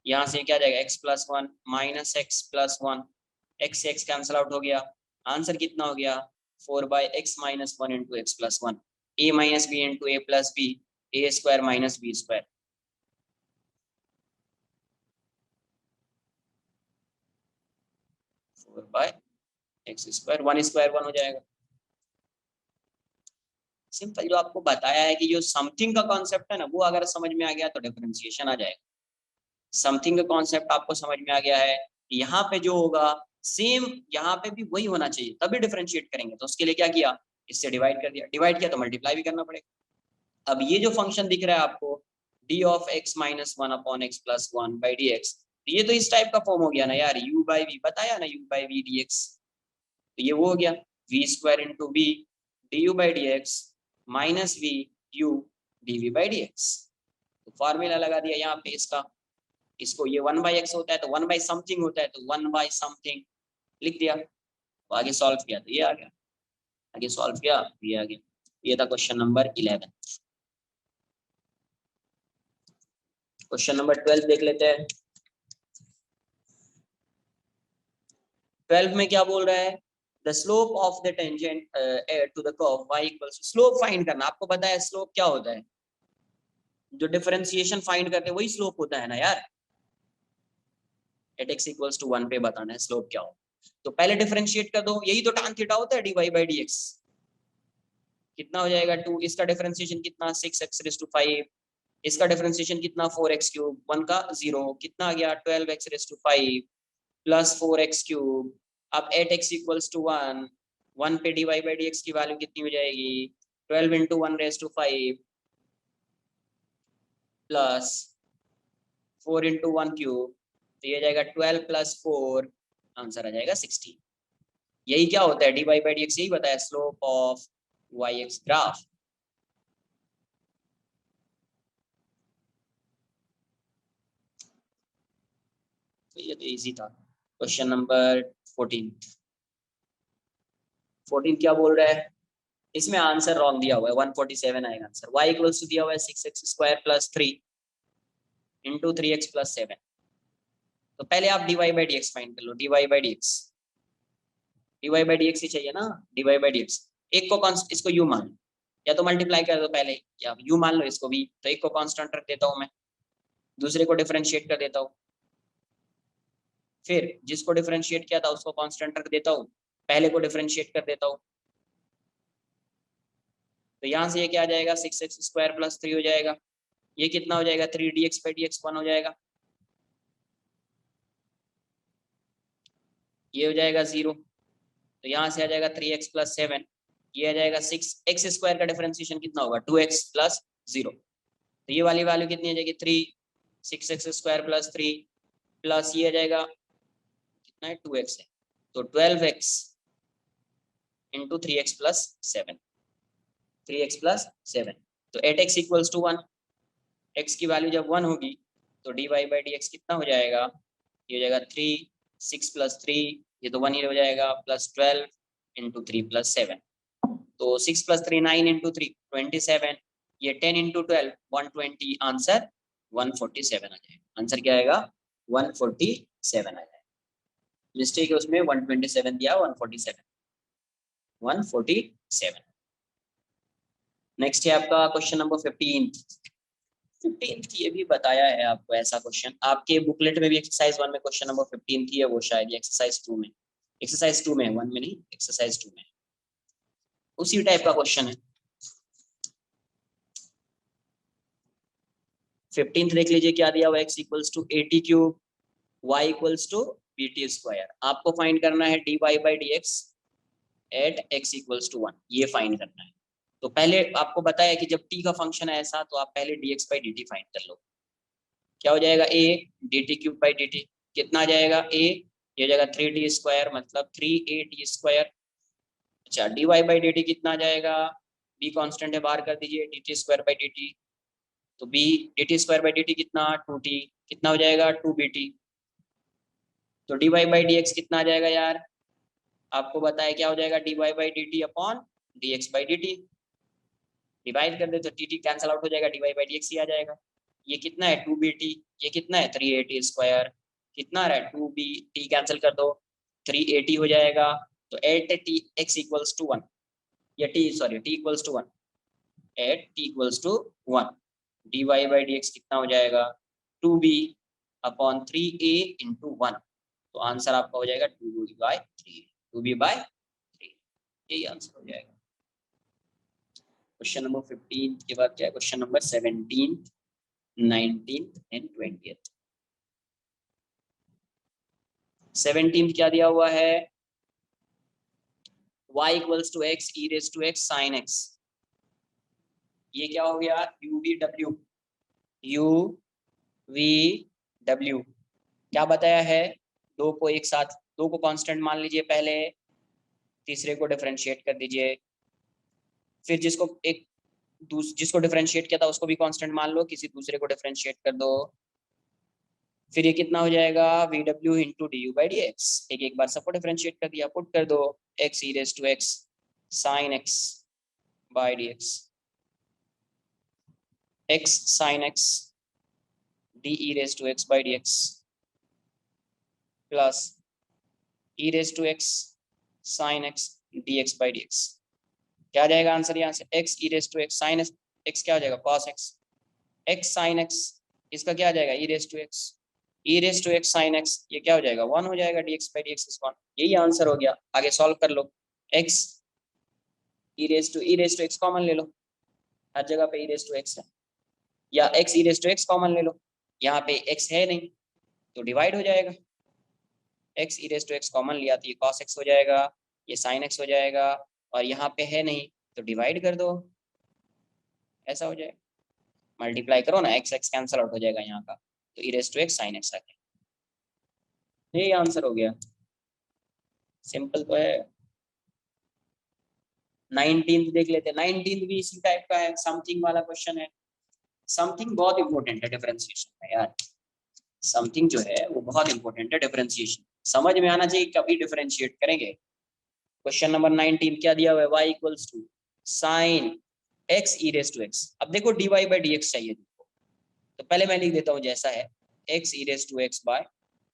यहाँ से क्या जाएगा x plus 1 minus x plus 1, x से x कैंसिल आउट हो गया, आंसर कितना हो गया 4 by x minus 1 into x plus 1, a minus b into a plus b, a square minus b square. 4 by x square, 1 square 1 हो जाएगा। सिंपल, जो आपको बताया है कि जो समथिंग का कॉन्सेप्ट है ना, वो अगर समझ में आ गया तो डिफरेंशिएशन आ जाएगा। समथिंग का कॉन्सेप्ट आपको समझ में आ गया है, यहाँ पे जो होगा सेम यहाँ पे भी वही होना चाहिए, तभी डिफरेंशिएट करेंगे। तो उसके लिए क्या किया, इससे डिवाइड कर दिया, डिवाइड किया तो मल्टीप्लाई भी करना पड़ेगा। अब ये जो फंक्शन दिख रहा है आपको D of x minus 1 upon x plus 1 by D x, ये तो इस टाइप का फॉर्म हो गया ना यार, u बाई वी बताया ना, u by v d x, तो ये वो हो गया v square into v d u by D x minus v u d v by D x. तो फॉर्मूला लगा दिया यहाँ पे इसका, इसको ये 1 बाई एक्स होता है तो 1 बाई समथिंग होता है, तो 1 बाई समथिंग लिख दिया, तो आगे सॉल्व किया तो ये आ गया, आगे सॉल्व किया ये आ गया। ये था क्वेश्चन नंबर 11। क्वेश्चन नंबर 12 देख लेते हैं। 12 में क्या बोल रहा है, the slope of the tangent to the curve y equals, slope find करना। आपको पता है स्लोप क्या होता है, जो डिफरेंशिएशन फाइंड करते हैं वही स्लोप होता है ना यार, एट x इक्वल्स टू 1 पे बताना है स्लोप क्या हो। तो पहले डिफरेंशिएट कर दो, यही तो tan थीटा होता है dy बाई dx, कितना हो जाएगा 2, इसका डिफरेंशिएशन कितना 6x रेज़ टू 5, इसका डिफरेंशिएशन कितना 4x क्यूब, 1 का 0 कितना आ गया 12x raise to 5 plus 4x cube. अब एट x इक्वल्स टू 1, 1 पे dy बाई dx की वैल्यू कितनी हो जाएगी 12 into 1 raise to 5 plus 4 into 1 cube, तो ये जाएगा 12 प्लस 4, आंसर आ जाएगा 16। यही क्या होता है dy बाई dx, यही बताया स्लोप ऑफ yx ग्राफ। तो ये तो इजी था। Question number 14। 14 क्या बोल रहा है, इसमें आंसर रॉन्ग दिया हुआ है, 147 आएगा आंसर। y इक्वल्स टू दिया हुआ है 6x square plus 3 into 3x plus 7। तो पहले आप dy बाई dx फाइंड कर लो, dy by dx, dy by dx ही चाहिए ना, dy बाई dx। एक को कॉन्स्ट, इसको u मान लो, या तो मल्टीप्लाई कर दो पहले, या u मान लो इसको v, तो एक को कांस्टेंट रख देता हूं मैं, दूसरे को डिफरेंशिएट कर देता हूं, फिर जिसको डिफरेंशिएट किया था उसको कांस्टेंट रख देता हूं, पहले को डिफरेंशिएट कर देता हूं। तो यहाँ से ये क्या आ जाएगा 6x स्क्वायर प्लस 3 हो जाएगा, ये कितना हो जाएगा 3dx बाई dx 1 हो जाएगा, ये हो जाएगा 0, तो यहाँ से आ जाएगा 3x प्लस 7, ये आ जाएगा 6x स्क्वायर का डिफरेंशिएशन कितना होगा 2x प्लस 0, तो ये वाली वैल्यू कितनी आ जाएगी 3, 6x स्क्वायर प्लस 3 प्लस ये आ जाएगा कितना है 2x है, तो 12x into 3x plus 7, 3x plus 7, तो 8x इक्वल्स टू 1, x की वैल्यू जब 1 होगी तो dy बाई dx कितना हो जाएगा, ये हो जाएगा 3, 6 प्लस 3, ये तो 1 ही हो जाएगा, प्लस 12 इंटू 3 प्लस 7, तो 6 प्लस 3 9 इंटू 3 27, ये 10 इंटू 12 120, आंसर 147 आ जाएगा। आंसर क्या आएगा 147 आ जाएगा, मिस्टेक है उसमें 127 दिया 147, 147। नेक्स्ट है आपका क्वेश्चन नंबर 15 ये भी बताया है आपको ऐसा क्वेश्चन, आपके बुकलेट में भी एक्सरसाइज 1 में क्वेश्चन नंबर 15 थी है, वो शायद एक्सरसाइज 2 में, एक्सरसाइज 2 में 1 में नहीं, एक्सरसाइज 2 में। उसी टाइप का क्वेश्चन है। 15th देख लीजिए क्या दिया हुआ, x equals to a t cube y equals to b t square. आपको फाइंड करना है dy by D x at x equals to 1, ये फाइंड करना है। तो पहले आपको बताया कि जब t का फंक्शन है ऐसा तो आप पहले dx बाई dt फाइंड कर लो। क्या हो जाएगा, a dt cube by dt कितना आ जाएगा, a ये हो जाएगा 3t स्क्वायर मतलब 3at स्क्वायर। अच्छा dy बाई dt कितना आ जाएगा, b कांस्टेंट है बाहर कर दीजिए, dt स्क्वायर बाई dt, तो b dt square by dt कितना 2t, कितना हो जाएगा 2bt। तो dy बाई dx कितना आ जाएगा यार, आपको बताया क्या हो जाएगा, dy by dt upon dx by dt, divide कर दे तो टी कैंसिल आउट हो जाएगा, dy बाई dx ही आ जाएगा। ये कितना है 2bt, ये कितना है 3at स्क्वायर, कितना आ रहा है 2bt कैंसिल कर दो 3at हो जाएगा। तो at t x equals to 1, या t sorry t equals to 1, at t equals to 1 dy by dx कितना हो जाएगा 2b अपॉन 3a इंटू 1। तो आंसर आपका हो जाएगा 2b बाई 3, 2b बाई 3, यही आंसर हो जाएगा। क्वेश्चन नंबर 15 के बाद क्या है, क्वेश्चन नंबर 17, 19 एंड 20। 17 क्या दिया हुआ है, y equals to x e raise to x sine x. ये क्या हो गया, u v w क्या बताया है, दो को एक साथ, दो को कांस्टेंट मान लीजिए पहले, तीसरे को डिफरेंशिएट कर दीजिए, फिर जिसको डिफरेंशिएट किया था उसको भी कांस्टेंट मान लो, किसी दूसरे को डिफरेंशिएट कर दो, फिर ये कितना हो जाएगा V W into D u by D x. एक एक बार सबको डिफरेंशिएट कर दिया, पुट कर दो x e raise to x sine x by D x sine x d e raise to x by D x plus e raise to x sine x d x by D x. क्या आ जाएगा आंसर यहाँ से, x e raise to x sine x क्या हो जाएगा cos x, x sine x इसका क्या आ जाएगा e raise to x, e raise to x sine x ये क्या हो जाएगा 1 हो जाएगा dx बाई dx is 1, यही आंसर हो गया। आगे सॉल्व कर लो, x e raise to x common ले लो, हर जगह पे ई रेज टू एक्स है, या x e raise to x common ले लो, यहाँ पे x है नहीं तो डिवाइड हो जाएगा, x e raise to x common लिया तो ये cos x हो जाएगा, ये sin x हो जाएगा, और यहाँ पे है नहीं तो डिवाइड कर दो, ऐसा हो जाएगा, मल्टीप्लाई करो ना, x x कैंसिल आउट हो जाएगा यहाँ का, तो e raise to x sine x आ गया, यही आंसर हो गया। सिंपल तो है। 19 देख लेते हैं, 19 भी इसी टाइप का है, समथिंग वाला क्वेश्चन है। समथिंग बहुत इंपॉर्टेंट है डिफरेंशिएशन में यार, समथिंग जो है वो बहुत इंपॉर्टेंट है डिफरेंशिएशन, समझ में आना चाहिए कभी डिफरेंशिएट करेंगे। क्वेश्चन नंबर 19 क्या दिया हुआ है, y equals to sine x e raise to x. अब देखो dy बाई dx चाहिए देखो, तो पहले मैं लिख देता हूँ जैसा है x e raise to x by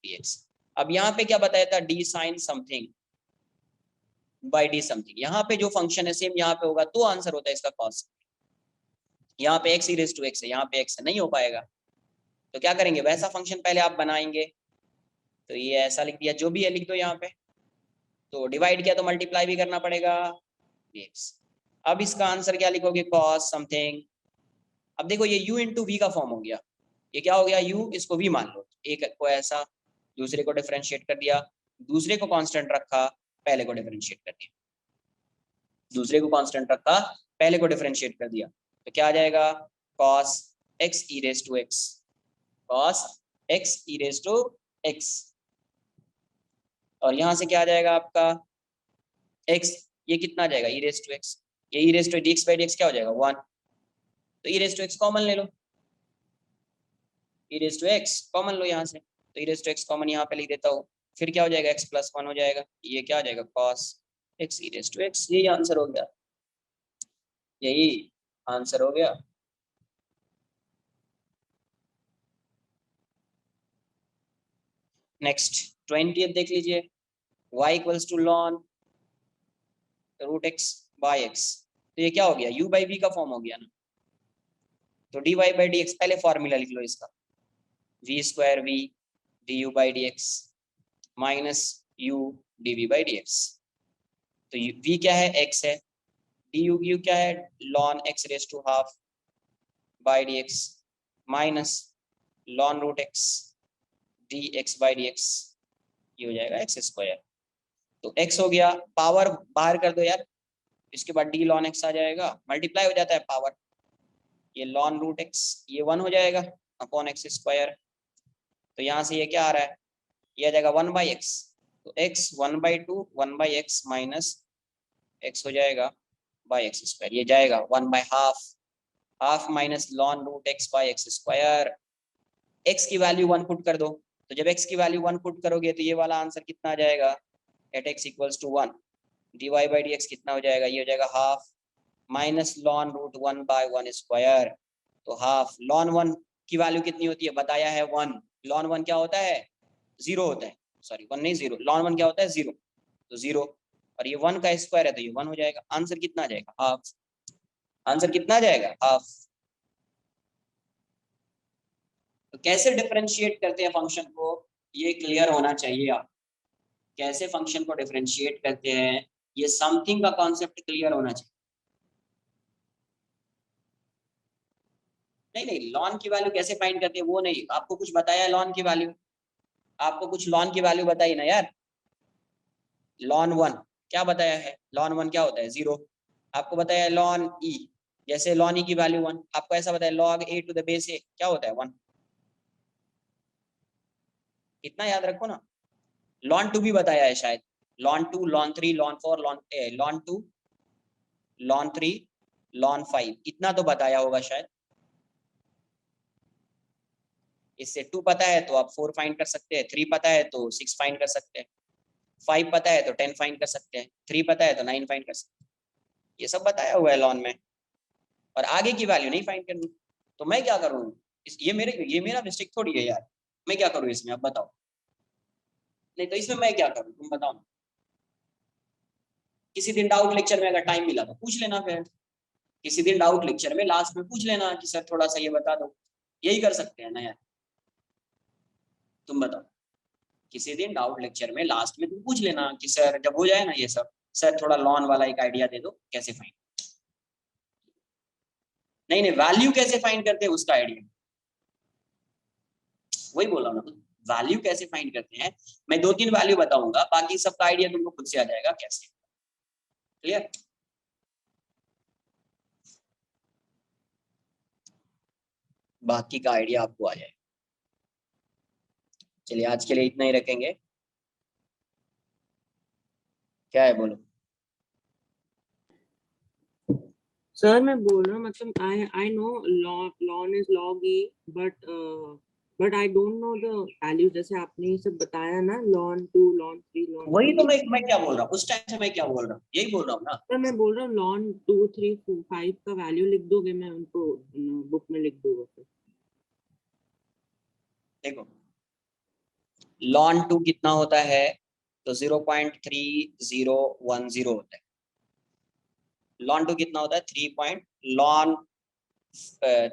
dx। अब यहाँ पे क्या बताया था, d sine something by d something, यहाँ पे जो फंक्शन है सेम यहाँ पे होगा तो आंसर होता है इसका कॉस। यहाँ पे x e raise to x है, यहाँ पे x है, नहीं हो पाएगा, तो क्या करेंगे वैसा फंक्शन पहले आप बनाएंगे, तो ये ऐसा लिख दिया, जो भी है लिख दो यहाँ पे, तो डिवाइड किया तो मल्टीप्लाई भी करना पड़ेगा dx। अब इसका आंसर क्या लिखोगे कॉस समथिंग, अब देखो ये u इंटू वी का फॉर्म हो गया, ये क्या हो गया u, इसको v मान लो, एक को ऐसा दूसरे को डिफरेंशिएट कर दिया, दूसरे को कांस्टेंट रखा पहले को डिफरेंशिएट कर दिया, दूसरे को कांस्टेंट रखा पहले को डिफरेंशिएट कर दिया, तो क्या आ जाएगा cos x e raise to x, cos x e raise to x, और यहां से क्या आ जाएगा आपका x, ये कितना आ जाएगा ई रेज टू एक्स, ये e raise to dx by dx क्या हो जाएगा 1, तो e raise to x common ले लो, e raise to x common लो यहाँ से, तो e raise to x common यहाँ पे लिख देता हूँ, फिर क्या हो जाएगा x प्लस 1 हो जाएगा, ये क्या हो जाएगा cos x e raise to x, यही आंसर हो गया, यही आंसर हो गया। नेक्स्ट 20th देख लीजिए, y equals to ln root x by x, तो ये क्या हो गया u बाई v का फॉर्म हो गया ना, तो dy बाई dx पहले फॉर्मूला लिख लो इसका, v square v du by dx minus u dv by dx, तो v क्या है x है, डी यू क्यू क्या है, ln x raise to half by D x minus ln root x d x by D x, ये हो जाएगा एक्स स्क्वायर। तो x हो गया, पावर बाहर कर दो यार, इसके बाद डी ln x आ जाएगा, मल्टीप्लाई हो जाता है पावर, ये ln रूट एक्स ये 1 हो जाएगा अपॉन एक्स स्क्वायर। तो यहाँ से ये क्या आ रहा है, ये आ जाएगा 1 बाई एक्स, तो x 1/2 1 by x minus x हो जाएगा बाई एक्स स्क्वायर, ये जाएगा 1 by half, half minus ln root x by x square. x की वैल्यू 1 पुट कर दो, तो जब x की वैल्यू 1 पुट करोगे तो ये वाला आंसर कितना आ जाएगा, at x equals to 1 dy by D x कितना हो जाएगा, ये हो जाएगा half minus ln root 1 by 1 square. तो हाफ ln 1 की वैल्यू कितनी होती है, बताया है 1, ln 1 क्या होता है, 0 होता है, सॉरी 1 नहीं 0, ln 1 क्या होता है 0, तो 0, और ये 1 का स्क्वायर है तो ये 1 हो जाएगा, आंसर कितना आ जाएगा हाफ, आंसर कितना आ जाएगा हाफ। तो कैसे डिफरेंशिएट करते हैं फंक्शन को, ये क्लियर होना चाहिए आप, कैसे फंक्शन को डिफरेंशिएट करते हैं, ये समथिंग का कॉन्सेप्ट क्लियर होना चाहिए। नहीं नहीं, लॉन की वैल्यू कैसे फाइंड करते हैं वो नहीं, आपको कुछ बताया है लॉन की वैल्यू, आपको कुछ लॉन की वैल्यू बताई ना यार, ln 1 क्या बताया है, ln 1 क्या होता है 0, आपको बताया है ln e, जैसे ln e की वैल्यू 1, आपको ऐसा बताया log a to the base a क्या होता है 1, इतना याद रखो ना। ln 2 भी बताया है शायद, ln 2 ln 3 ln 4 ln 2 ln 3 ln 5, इतना तो बताया होगा शायद। इससे 2 पता है तो आप 4 फाइंड कर सकते हैं, 3 पता है तो 6 फाइंड कर सकते हैं, 5 पता है तो 10 फाइंड कर सकते हैं, 3 पता है तो 9 फाइंड कर सकते हैं, ये सब बताया हुआ है ln में, और आगे की वैल्यू नहीं फाइंड करनी। तो मैं क्या करूँ, ये मेरा मिस्टेक थोड़ी है यार, मैं क्या करूँ इसमें, आप बताओ। नहीं तो इसमें मैं क्या करूँ, तुम बताओ। किसी दिन डाउट लेक्चर में अगर टाइम मिला तो पूछ लेना, फिर किसी दिन डाउट लेक्चर में लास्ट में पूछ लेना कि सर थोड़ा सा ये बता दो, यही कर सकते हैं ना यार, तुम बताओ। किसी दिन डाउट लेक्चर में लास्ट में तुम पूछ लेना कि सर जब हो जाए ना ये सब, सर थोड़ा लॉन वाला एक आइडिया दे दो कैसे फाइंड, नहीं नहीं वैल्यू कैसे फाइंड करते हैं उसका आइडिया, वही बोला ना, वैल्यू कैसे फाइंड करते हैं, मैं 2-3 वैल्यू बताऊंगा, बाकी सबका आइडिया तुमको खुद से आ जाएगा कैसे, क्लियर। बाकी का आइडिया आपको आ जाएगा। चलिए आज के लिए इतना ही रखेंगे, क्या है बोलो। सर मैं बोल रहा हूँ मतलब I know ln is log e but I don't know the value, जैसे आपने ये सब बताया ना ln 2 ln 3 ln वही 4, तो मैं क्या बोल रहा हूँ, उस टाइम से मैं क्या बोल रहा हूँ, यही बोल रहा हूँ ना। सर मैं बोल रहा हूँ ln 2 3 4 5 का वैल्यू लिख दोगे, मैं उनको बुक में लिख दूंगा फिर। देखो ln 2 कितना होता है, तो 0.3010 होता है, ln 2 कितना होता है 3 ln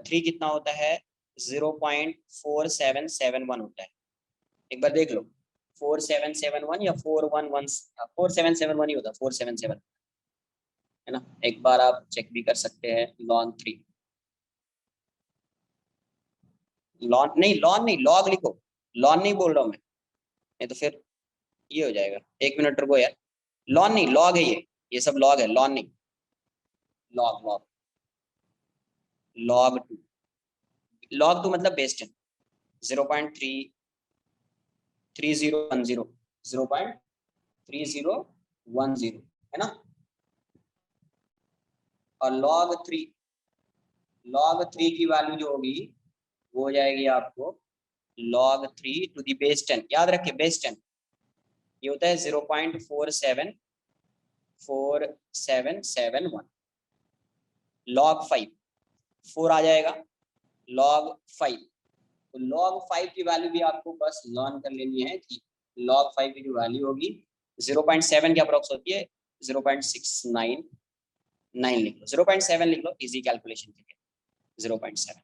3 कितना होता है 0.4771 होता है, एक बार देख लो 4771 या 411, 4771 ही होता है, 477 है ना, एक बार आप चेक भी कर सकते हैं। ln 3 ln नहीं log लिखो, ln नहीं बोल रहा हूँ मैं, नहीं तो फिर ये हो जाएगा, एक मिनट रुको यार, ln नहीं log है ये सब log है, ln नहीं log log log 2, log 2 मतलब बेस 10, 0.3010 0.3010 है ना, और log 3 की वैल्यू जो होगी वो हो जाएगी आपको log 3 टू दी बेस 10, याद रखिए बेस 10 ये होता है 0.4771, log 5 4 आ जाएगा, log 5, तो log 5 की वैल्यू भी आपको बस लर्न कर लेनी है कि log 5 की जो वैल्यू होगी 0.7 की अप्रोक्स होती है, 0.699 लिख लो, 0.7 लिख लो इजी कैलकुलेशन के लिए, 0.7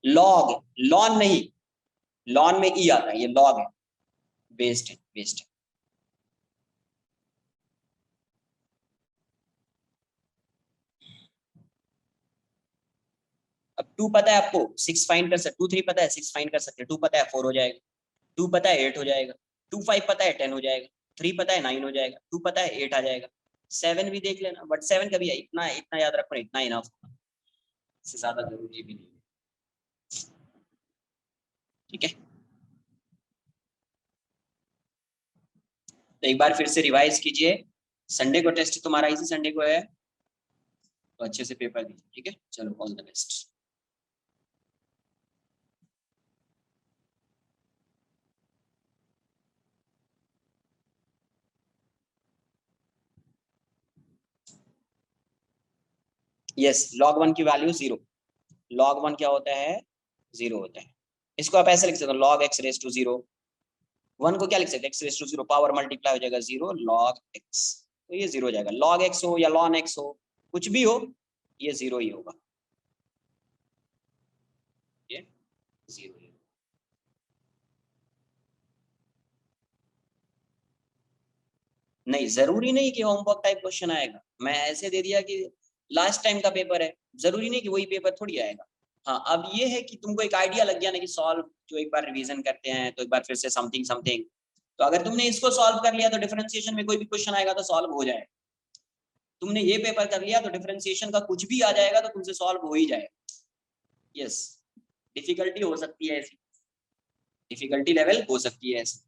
log, ln नहीं, ln में ई आता है, ये log है, बेस्ड है। 2 पता है आपको, 6 फाइंड कर सकते, 2 3 पता है 6 फाइंड कर सकते, 2 पता है 4 हो जाएगा, 2 पता है 8 हो जाएगा, 2 5 पता है 10 हो जाएगा, 3 पता है 9 हो जाएगा, 2 पता है 8 आ जाएगा, 7 भी देख लेना, बट 7 कभी इतना इतना याद रखो, इतना इनफ होगा, इससे ज्यादा जरूरी भी नहीं है। ठीक है, तो एक बार फिर से रिवाइज कीजिए, संडे को टेस्ट तुम्हारा इसी संडे को है, तो अच्छे से पेपर दीजिए। ठीक है, चलो all the best. Yes, log 1 की वैल्यू 0, log 1 क्या होता है, 0 होता है। इसको आप ऐसे लिख सकते हो, log x रेज टू 0, 1 को क्या लिख सकते हैं, x raise to 0 power multiply हो जाएगा 0 log x, तो ये 0 हो जाएगा। log x हो या ln x हो, कुछ भी हो, ये 0 ही होगा, ये 0 ही होगा। नहीं, जरूरी नहीं कि होमवर्क टाइप क्वेश्चन आएगा, मैं ऐसे दे दिया कि लास्ट टाइम का पेपर है, जरूरी नहीं कि वही पेपर थोड़ी आएगा। हाँ, अब ये है कि तुमको एक आइडिया लग गया ना कि सॉल्व जो एक बार रिवीजन करते हैं तो एक बार फिर से समथिंग समथिंग, तो अगर तुमने इसको सॉल्व कर लिया तो डिफरेंशिएशन में कोई भी क्वेश्चन आएगा तो सॉल्व हो जाएगा। तुमने ये पेपर कर लिया तो डिफरेंशिएशन का कुछ भी आ जाएगा तो तुमसे सॉल्व हो ही जाएगा। यस, डिफिकल्टी हो सकती है ऐसी, डिफिकल्टी लेवल हो सकती है ऐसी।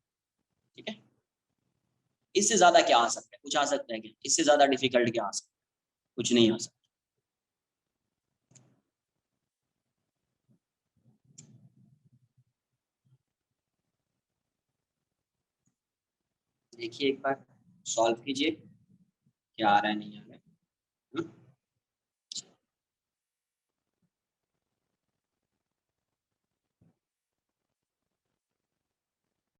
ठीक है, इससे ज्यादा क्या आ सकता है, कुछ आ सकता है क्या, इससे ज्यादा डिफिकल्ट क्या आ सकता है, कुछ नहीं आ सकता। देखिए एक बार सॉल्व कीजिए क्या आ रहा है नहीं आ रहा है।